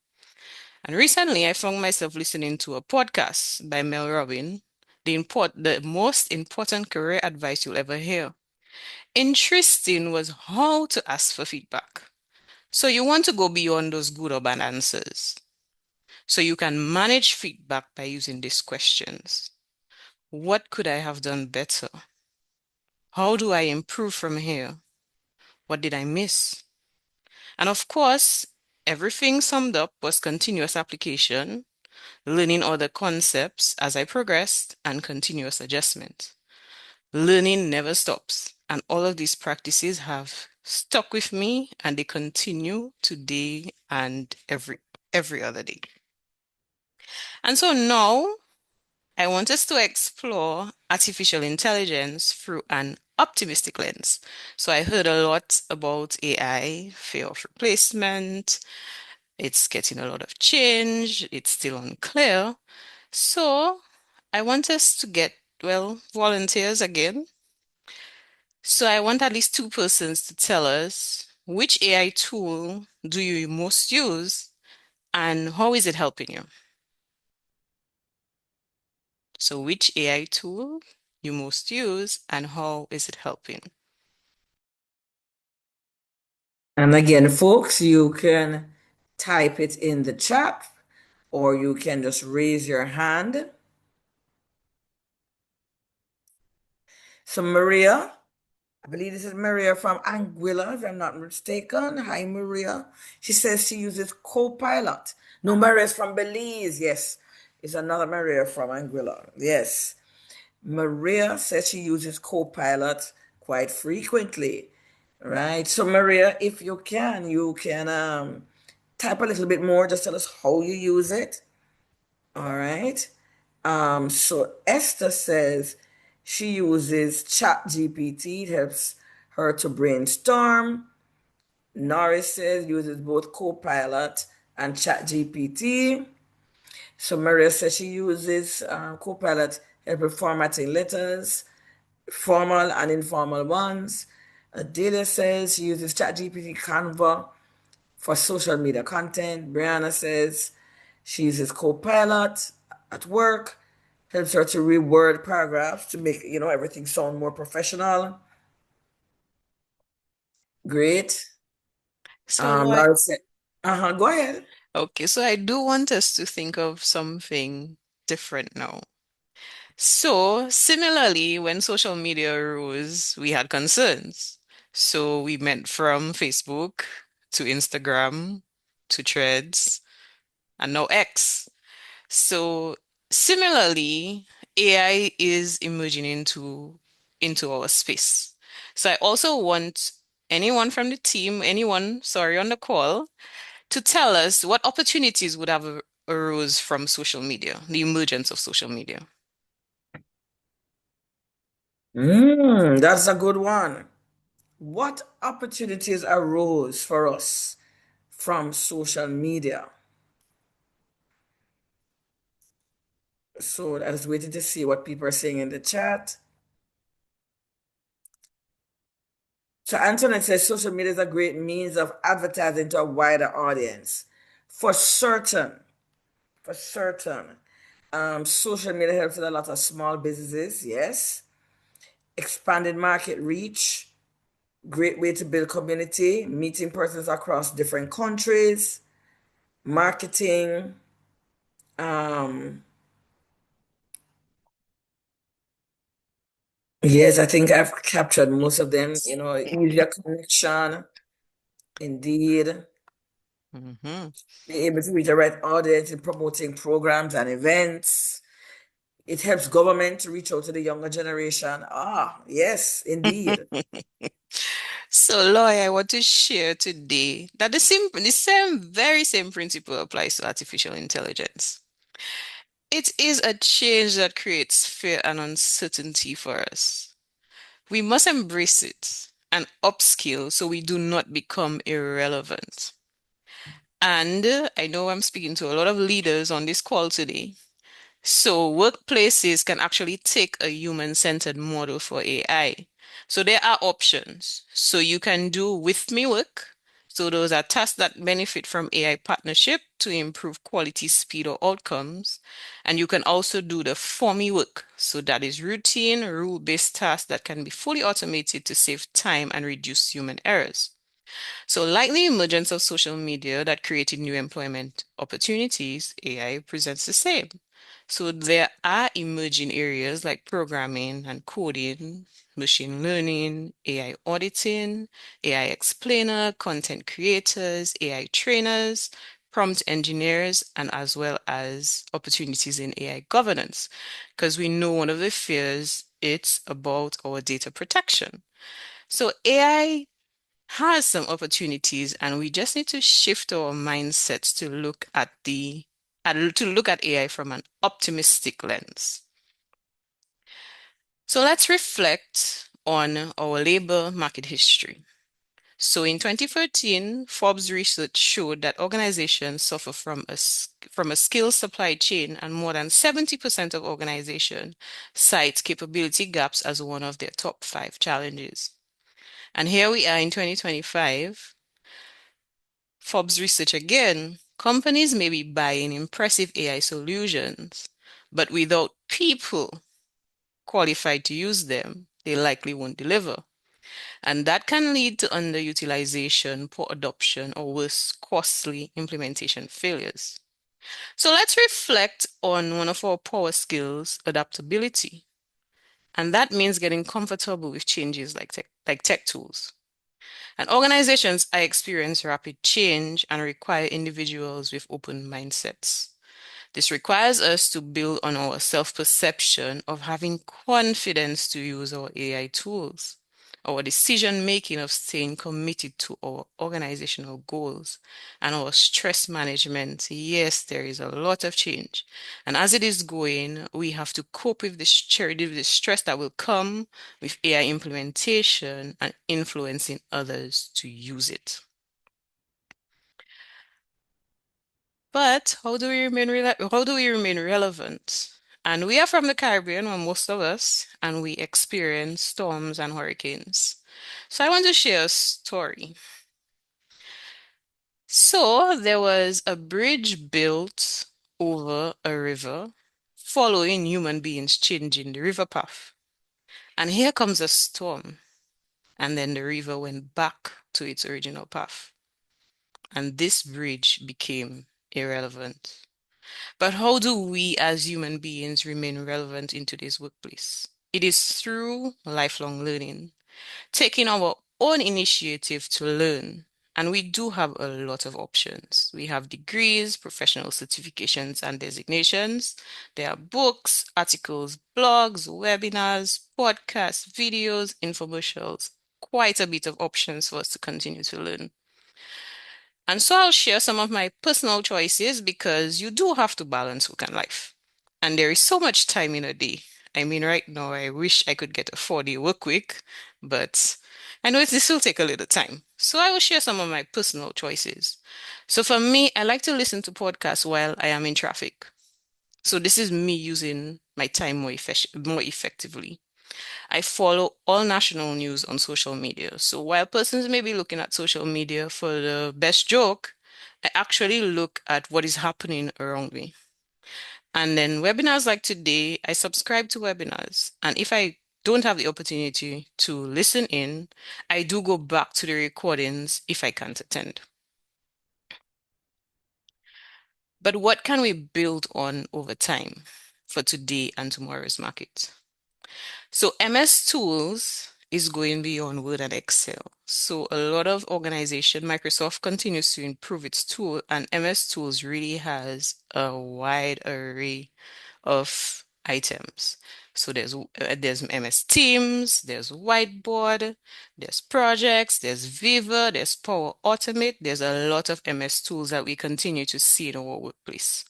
And recently I found myself listening to a podcast by Mel Robbins, the most important career advice you'll ever hear. Interesting was how to ask for feedback. So you want to go beyond those good or bad answers. So you can manage feedback by using these questions. What could I have done better? How do I improve from here? What did I miss? And of course, everything summed up was continuous application, learning other concepts as I progressed, and continuous adjustment. Learning never stops, and all of these practices have stuck with me and they continue today and every other day. And so now I want us to explore artificial intelligence through an optimistic lens. So I heard a lot about AI, fear of replacement. It's getting a lot of change. It's still unclear. So I want us to get, well, volunteers again. So I want at least two persons to tell us which AI tool do you most use and how is it helping you? So which AI tool you most use and how is it helping? And again, folks, you can type it in the chat or you can just raise your hand. So Maria, I believe this is Maria from Anguilla, if I'm not mistaken. Hi, Maria. She says she uses Copilot. No, Maria's from Belize. Yes, it's another Maria from Anguilla. Yes. Maria says she uses Copilot quite frequently, right? So Maria, if you can, type a little bit more, just tell us how you use it. All right. So Esther says she uses Chat GPT. It helps her to brainstorm. Norris says uses both Copilot and Chat GPT. So Maria says she uses Copilot help her formatting letters, formal and informal ones. Adelia says she uses ChatGPT Canva for social media content. Brianna says she uses Copilot at work, helps her to reword paragraphs to make everything sound more professional. Great. So, Lloyd, Laura said, go ahead. okay, so I do want us to think of something different now. So, similarly, when social media arose, we had concerns. So, we went from Facebook to Instagram to Threads and now X. So, similarly, AI is emerging into our space. So, I also want anyone from the team, anyone, sorry, on the call, to tell us what opportunities would have arose from social media, the emergence of social media. That's a good one. What opportunities arose for us from social media? So I was waiting to see what people are saying in the chat. So Antoinette says social media is a great means of advertising to a wider audience. For certain, for certain. Social media helps with a lot of small businesses, yes. Expanded market reach, great way to build community, meeting persons across different countries, marketing, um, yes, I think I've captured most of them, easier connection, indeed. Mhm. Be able to reach the right audience in promoting programs and events. It helps government to reach out to the younger generation. Yes, indeed. So, Loy, I want to share today that very same principle applies to artificial intelligence. It is a change that creates fear and uncertainty for us. We must embrace it and upskill so we do not become irrelevant. And I know I'm speaking to a lot of leaders on this call today. So workplaces can actually take a human-centered model for AI. So there are options. So you can do with me work. So those are tasks that benefit from AI partnership to improve quality, speed, or outcomes. And you can also do the for me work. So that is routine, rule-based tasks that can be fully automated to save time and reduce human errors. So, like the emergence of social media that created new employment opportunities, AI presents the same. So, there are emerging areas like programming and coding, machine learning, AI auditing, AI explainer, content creators, AI trainers, prompt engineers, and as well as opportunities in AI governance. Because we know one of the fears, it's about our data protection. So, AI has some opportunities, and we just need to shift our mindsets to look at AI from an optimistic lens. So let's reflect on our labor market history. So in 2013, Forbes research showed that organizations suffer from a skill supply chain, and more than 70% of organizations cite capability gaps as one of their top 5 challenges. And here we are in 2025. Forbes research again, companies may be buying impressive AI solutions, but without people qualified to use them, they likely won't deliver. And that can lead to underutilization, poor adoption, or worse, costly implementation failures. So let's reflect on one of our power skills, adaptability. And that means getting comfortable with changes like tech tools. And organizations are experience rapid change and require individuals with open mindsets. This requires us to build on our self-perception of having confidence to use our AI tools. our decision making of staying committed to our organizational goals, and our stress management. Yes, there is a lot of change. And as it is going, we have to cope with the stress that will come with AI implementation and influencing others to use it. But how do we remain relevant? And we are from the Caribbean, well, most of us, and we experience storms and hurricanes. So I want to share a story. So there was a bridge built over a river following human beings changing the river path. And here comes a storm, and then the river went back to its original path. And this bridge became irrelevant. But how do we as human beings remain relevant in today's workplace? It is through lifelong learning, taking our own initiative to learn. And we do have a lot of options. We have degrees, professional certifications, and designations. There are books, articles, blogs, webinars, podcasts, videos, infomercials, quite a bit of options for us to continue to learn. And so I'll share some of my personal choices because you do have to balance work and life. And there is so much time in a day. I mean, right now, I wish I could get a 4-day work week, but I know this will take a little time. So I will share some of my personal choices. So for me, I like to listen to podcasts while I am in traffic. So this is me using my time more effectively. I follow all national news on social media. So while persons may be looking at social media for the best joke, I actually look at what is happening around me. And then webinars like today, I subscribe to webinars. And if I don't have the opportunity to listen in, I do go back to the recordings if I can't attend. But what can we build on over time for today and tomorrow's market? So MS Tools is going beyond Word and Excel. So a lot of organization, Microsoft continues to improve its tool, and MS Tools really has a wide array of items. So there's MS Teams, there's Whiteboard, there's projects, there's Viva, there's Power Automate. There's a lot of MS tools that we continue to see in our workplace.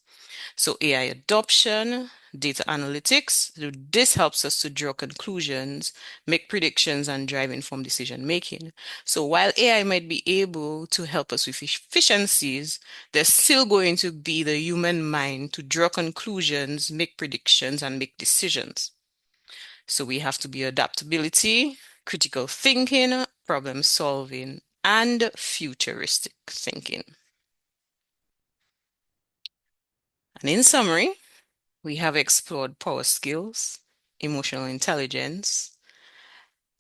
So AI adoption, data analytics, so this helps us to draw conclusions, make predictions, and drive informed decision making. So while AI might be able to help us with efficiencies, there's still going to be the human mind to draw conclusions, make predictions, and make decisions. So we have to be adaptability, critical thinking, problem solving, and futuristic thinking. And in summary, we have explored power skills, emotional intelligence,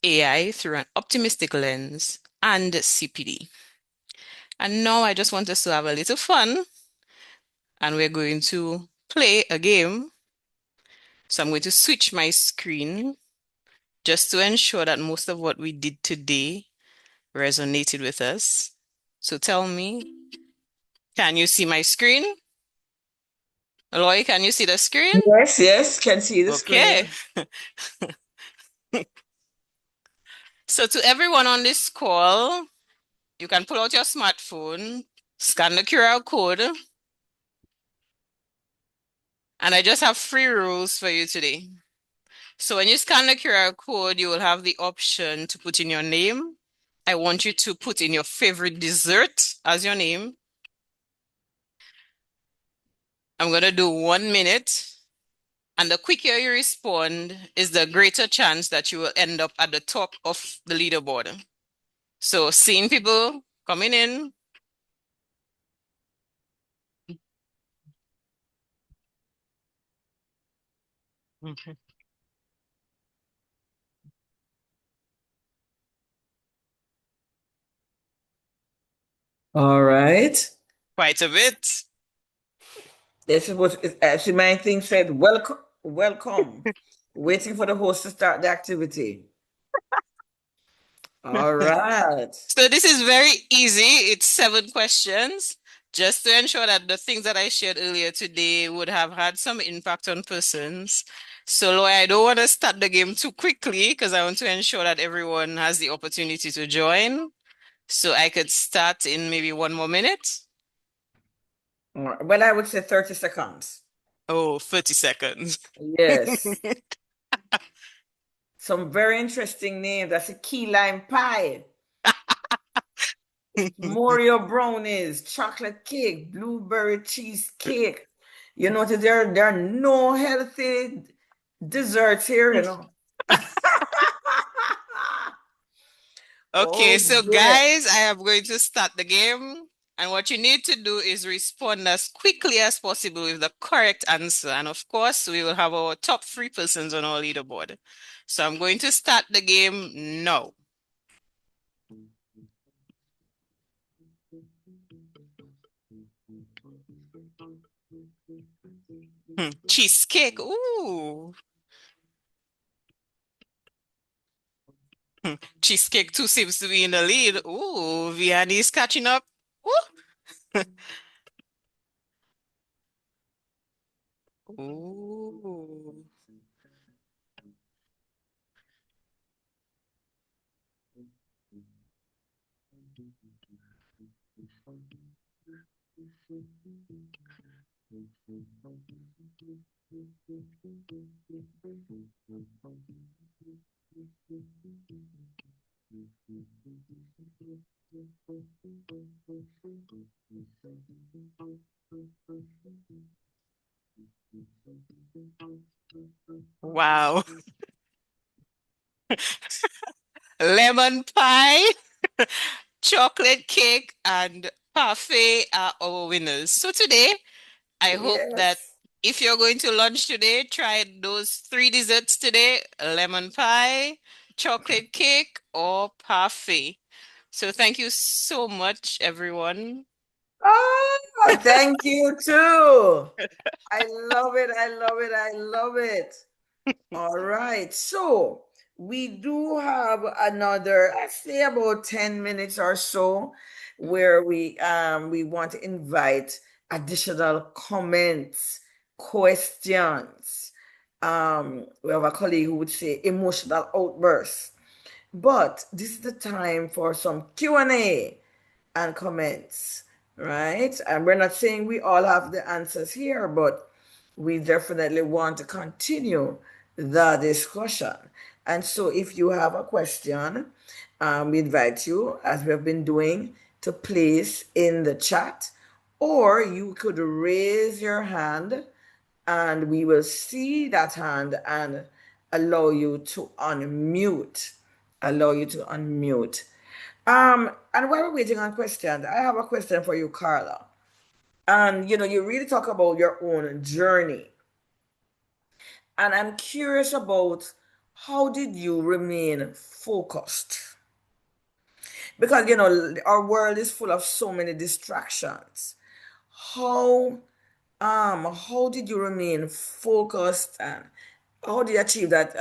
AI through an optimistic lens, and CPD. And now I just want us to have a little fun, and we're going to play a game. So I'm going to switch my screen just to ensure that most of what we did today resonated with us. So tell me, can you see my screen? Aloy, can you see the screen? Yes, can see the Okay. screen. So to everyone on this call, you can pull out your smartphone, scan the QR code, and I just have 3 rules for you today. So when you scan the QR code, you will have the option to put in your name. I want you to put in your favorite dessert as your name. I'm going to do 1 minute. And the quicker you respond is the greater chance that you will end up at the top of the leaderboard. So seeing people coming in. Okay. All right. Quite a bit. This is what actually my thing said. Welcome, welcome. Waiting for the host to start the activity. All right. So this is very easy. It's 7 questions, just to ensure that the things that I shared earlier today would have had some impact on persons. So, Loy, I don't want to start the game too quickly because I want to ensure that everyone has the opportunity to join. So I could start in maybe 1 more minute. Well, I would say 30 seconds. Oh, 30 seconds. Yes. Some very interesting names. That's a key lime pie, Moreo brownies, chocolate cake, blueberry cheesecake. You know, there are no healthy desserts here, you know. Okay, Oh so dear. guys, I am going to start the game. And what you need to do is respond as quickly as possible with the correct answer. And of course, we will have our top 3 persons on our leaderboard. So I'm going to start the game now. Cheesecake. Ooh. Cheesecake 2 seems to be in the lead. Ooh, Vianney is catching up. Ooh. Ooh. Wow. Lemon pie, chocolate cake, and parfait are our winners. So today, I hope that Yes. if you're going to lunch today, try those 3 desserts today: lemon pie, chocolate cake, or parfait. So thank you so much, everyone. Oh, thank you too. I love it. I love it. I love it. All right. So we do have another, I'd say about 10 minutes or so, where we want to invite additional comments, questions. We have a colleague who would say emotional outbursts. But this is the time for some Q&A and comments, right? And we're not saying we all have the answers here, but we definitely want to continue the discussion. And so if you have a question, we invite you, as we have been doing, to place in the chat, or you could raise your hand and we will see that hand and allow you to unmute. Allow you to unmute. And while we're waiting on questions, I have a question for you, Carla. And you really talk about your own journey. And I'm curious about how did you remain focused? Because our world is full of so many distractions. How how did you remain focused and how did you achieve that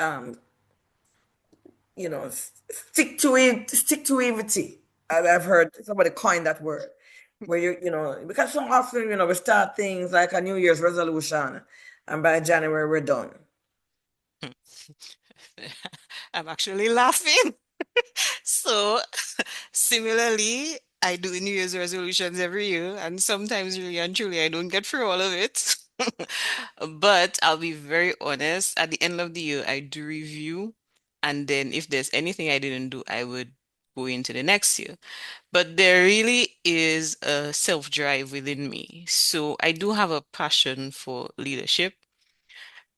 stick to ivity? I've heard somebody coin that word. Where because so often, we start things like a New Year's resolution, and by January we're done. I'm actually laughing. So, similarly, I do New Year's resolutions every year, and sometimes, really and truly, I don't get through all of it. But I'll be very honest, at the end of the year, I do review, and then if there's anything I didn't do, I would go into the next year. But there really is a self-drive within me. So I do have a passion for leadership.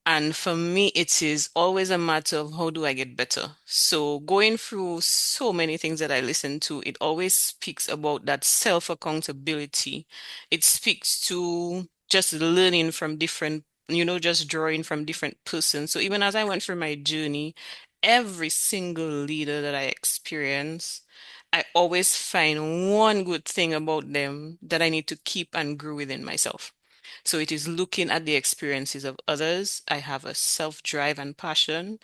And for me, it is always a matter of how do I get better. So going through so many things that I listen to, it always speaks about that self-accountability. It speaks to just learning from different, just drawing from different persons. So even as I went through my journey, every single leader that I experience, I always find one good thing about them that I need to keep and grow within myself. So it is looking at the experiences of others. I have a self-drive and passion,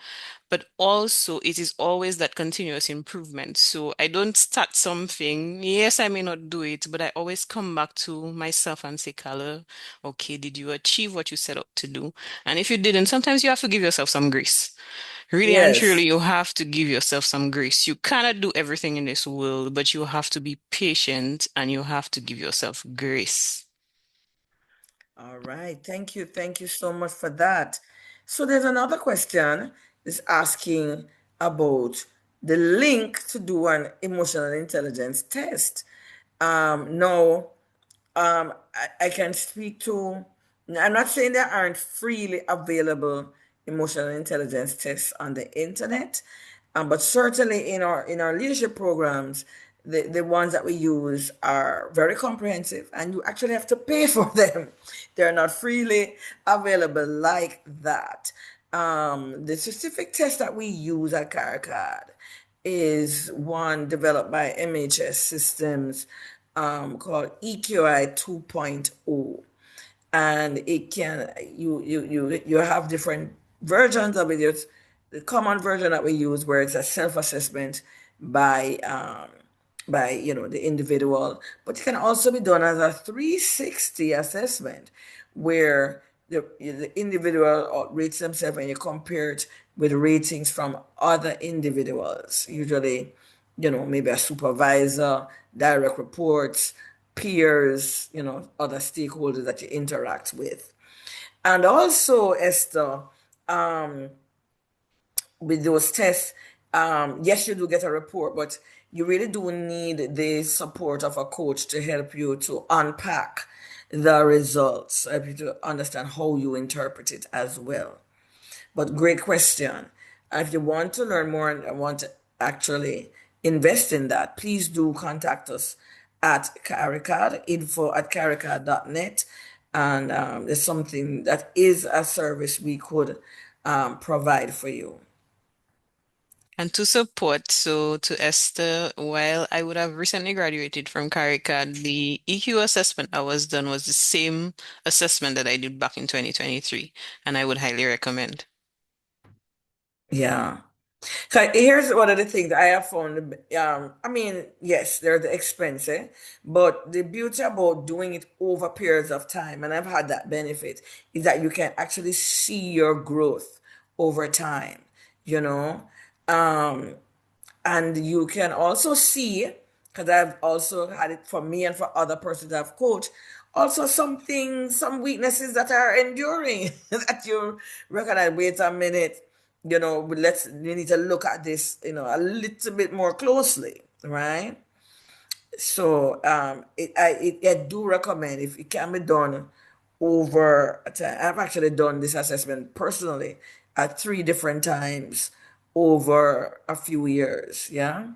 but also it is always that continuous improvement. So I don't start something. Yes, I may not do it, but I always come back to myself and say, Carla, okay, did you achieve what you set out to do? And if you didn't, sometimes you have to give yourself some grace. Really and truly, Yes. you have to give yourself some grace. You cannot do everything in this world, but you have to be patient and you have to give yourself grace. All right. Thank you. Thank you so much for that. So there's another question is asking about the link to do an emotional intelligence test. No, I can speak to, I'm not saying there aren't freely available emotional intelligence tests on the internet, but certainly in our leadership programs, the ones that we use are very comprehensive and you actually have to pay for them. They're not freely available like that. The specific test that we use at CARICAD is one developed by MHS Systems called EQI 2.0, and it can you have different versions of it. There's the common version that we use where it's a self-assessment by the individual, but it can also be done as a 360 assessment where the individual rates themselves and you compare it with ratings from other individuals, usually maybe a supervisor, direct reports, peers, other stakeholders that you interact with. And also, Esther, um, with those tests, yes, you do get a report, but you really do need the support of a coach to help you to unpack the results, help you to understand how you interpret it as well. But great question. If you want to learn more and want to actually invest in that, please do contact us at CARICAD, info@caricad.net. And there's something that is a service we could provide for you. And to support, so to Esther, while I would have recently graduated from CARICAD, the EQ assessment I was done was the same assessment that I did back in 2023, and I would highly recommend. Yeah. So here's one of the things I have found. I mean, yes, they're expensive, but the beauty about doing it over periods of time, and I've had that benefit, is that you can actually see your growth over time, you know. Um, and you can also see, because I've also had it for me and for other persons I've coached, also some things, some weaknesses that are enduring that you recognize, wait a minute, we need to look at this, a little bit more closely, right? So I do recommend if it can be done over time. I've actually done this assessment personally at 3 different times over a few years. Yeah.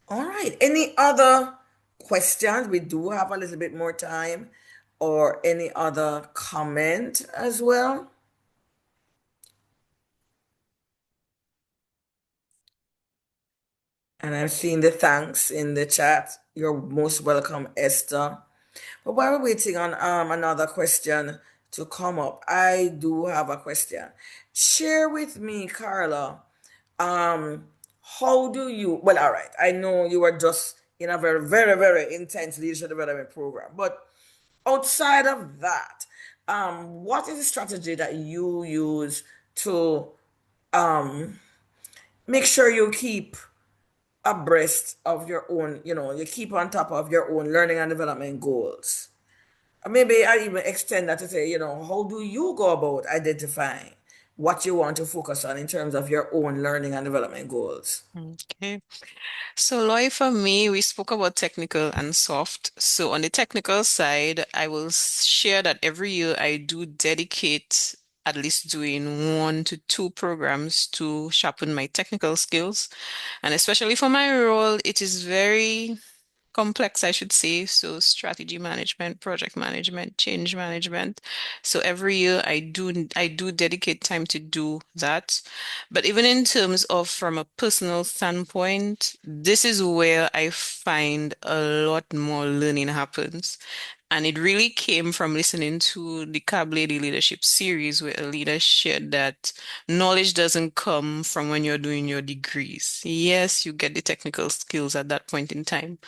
All right. Any other questions? We do have a little bit more time, or any other comment as well? And I'm seeing the thanks in the chat. You're most welcome, Esther. But while we're waiting on another question to come up, I do have a question. Share with me, Carla. Um, how do you? Well, all right. I know you were just in a very, very, very intense leadership development program, but outside of that, what is the strategy that you use to um make sure you keep abreast of your own, you keep on top of your own learning and development goals? Maybe I even extend that to say, how do you go about identifying what you want to focus on in terms of your own learning and development goals? Okay. So, Loy, for me, we spoke about technical and soft. So, on the technical side, I will share that every year I do dedicate at least doing 1 to 2 programs to sharpen my technical skills. And especially for my role, it is very complex, I should say. So strategy management, project management, change management. So every year I do dedicate time to do that. But even in terms of from a personal standpoint, this is where I find a lot more learning happens. And it really came from listening to the Cab Lady Leadership series, where a leader shared that knowledge doesn't come from when you're doing your degrees. Yes, you get the technical skills at that point in time,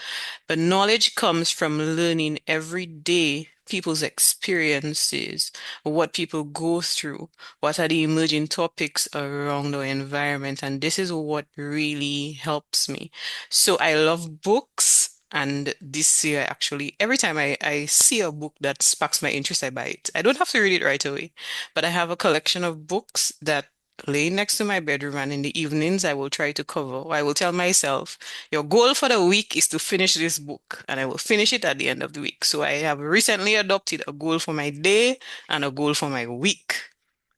but knowledge comes from learning every day people's experiences, what people go through, what are the emerging topics around our environment. And this is what really helps me. So I love books. And this year, actually, every time I see a book that sparks my interest, I buy it. I don't have to read it right away, but I have a collection of books that lay next to my bedroom, and in the evenings, I will try to cover, or I will tell myself, your goal for the week is to finish this book, and I will finish it at the end of the week. So I have recently adopted a goal for my day and a goal for my week.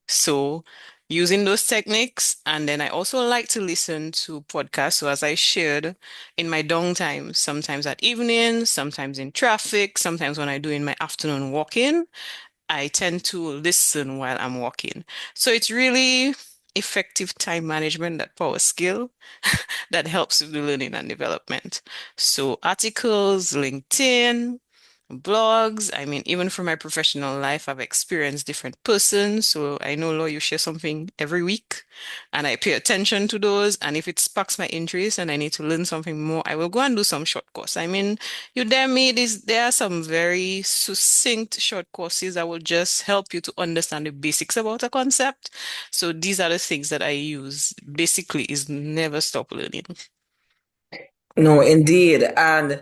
So using those techniques, and then I also like to listen to podcasts. So as I shared in my downtime, sometimes at evening, sometimes in traffic, sometimes when I do in my afternoon walking, I tend to listen while I'm walking. So it's really effective time management, that power skill that helps with the learning and development. So articles, LinkedIn, blogs. I mean, even for my professional life, I've experienced different persons. So I know, Law, you share something every week, and I pay attention to those. And if it sparks my interest and I need to learn something more, I will go and do some short course. I mean, Udemy, there are some very succinct short courses that will just help you to understand the basics about a concept. So these are the things that I use. Basically, is never stop learning. No, indeed. And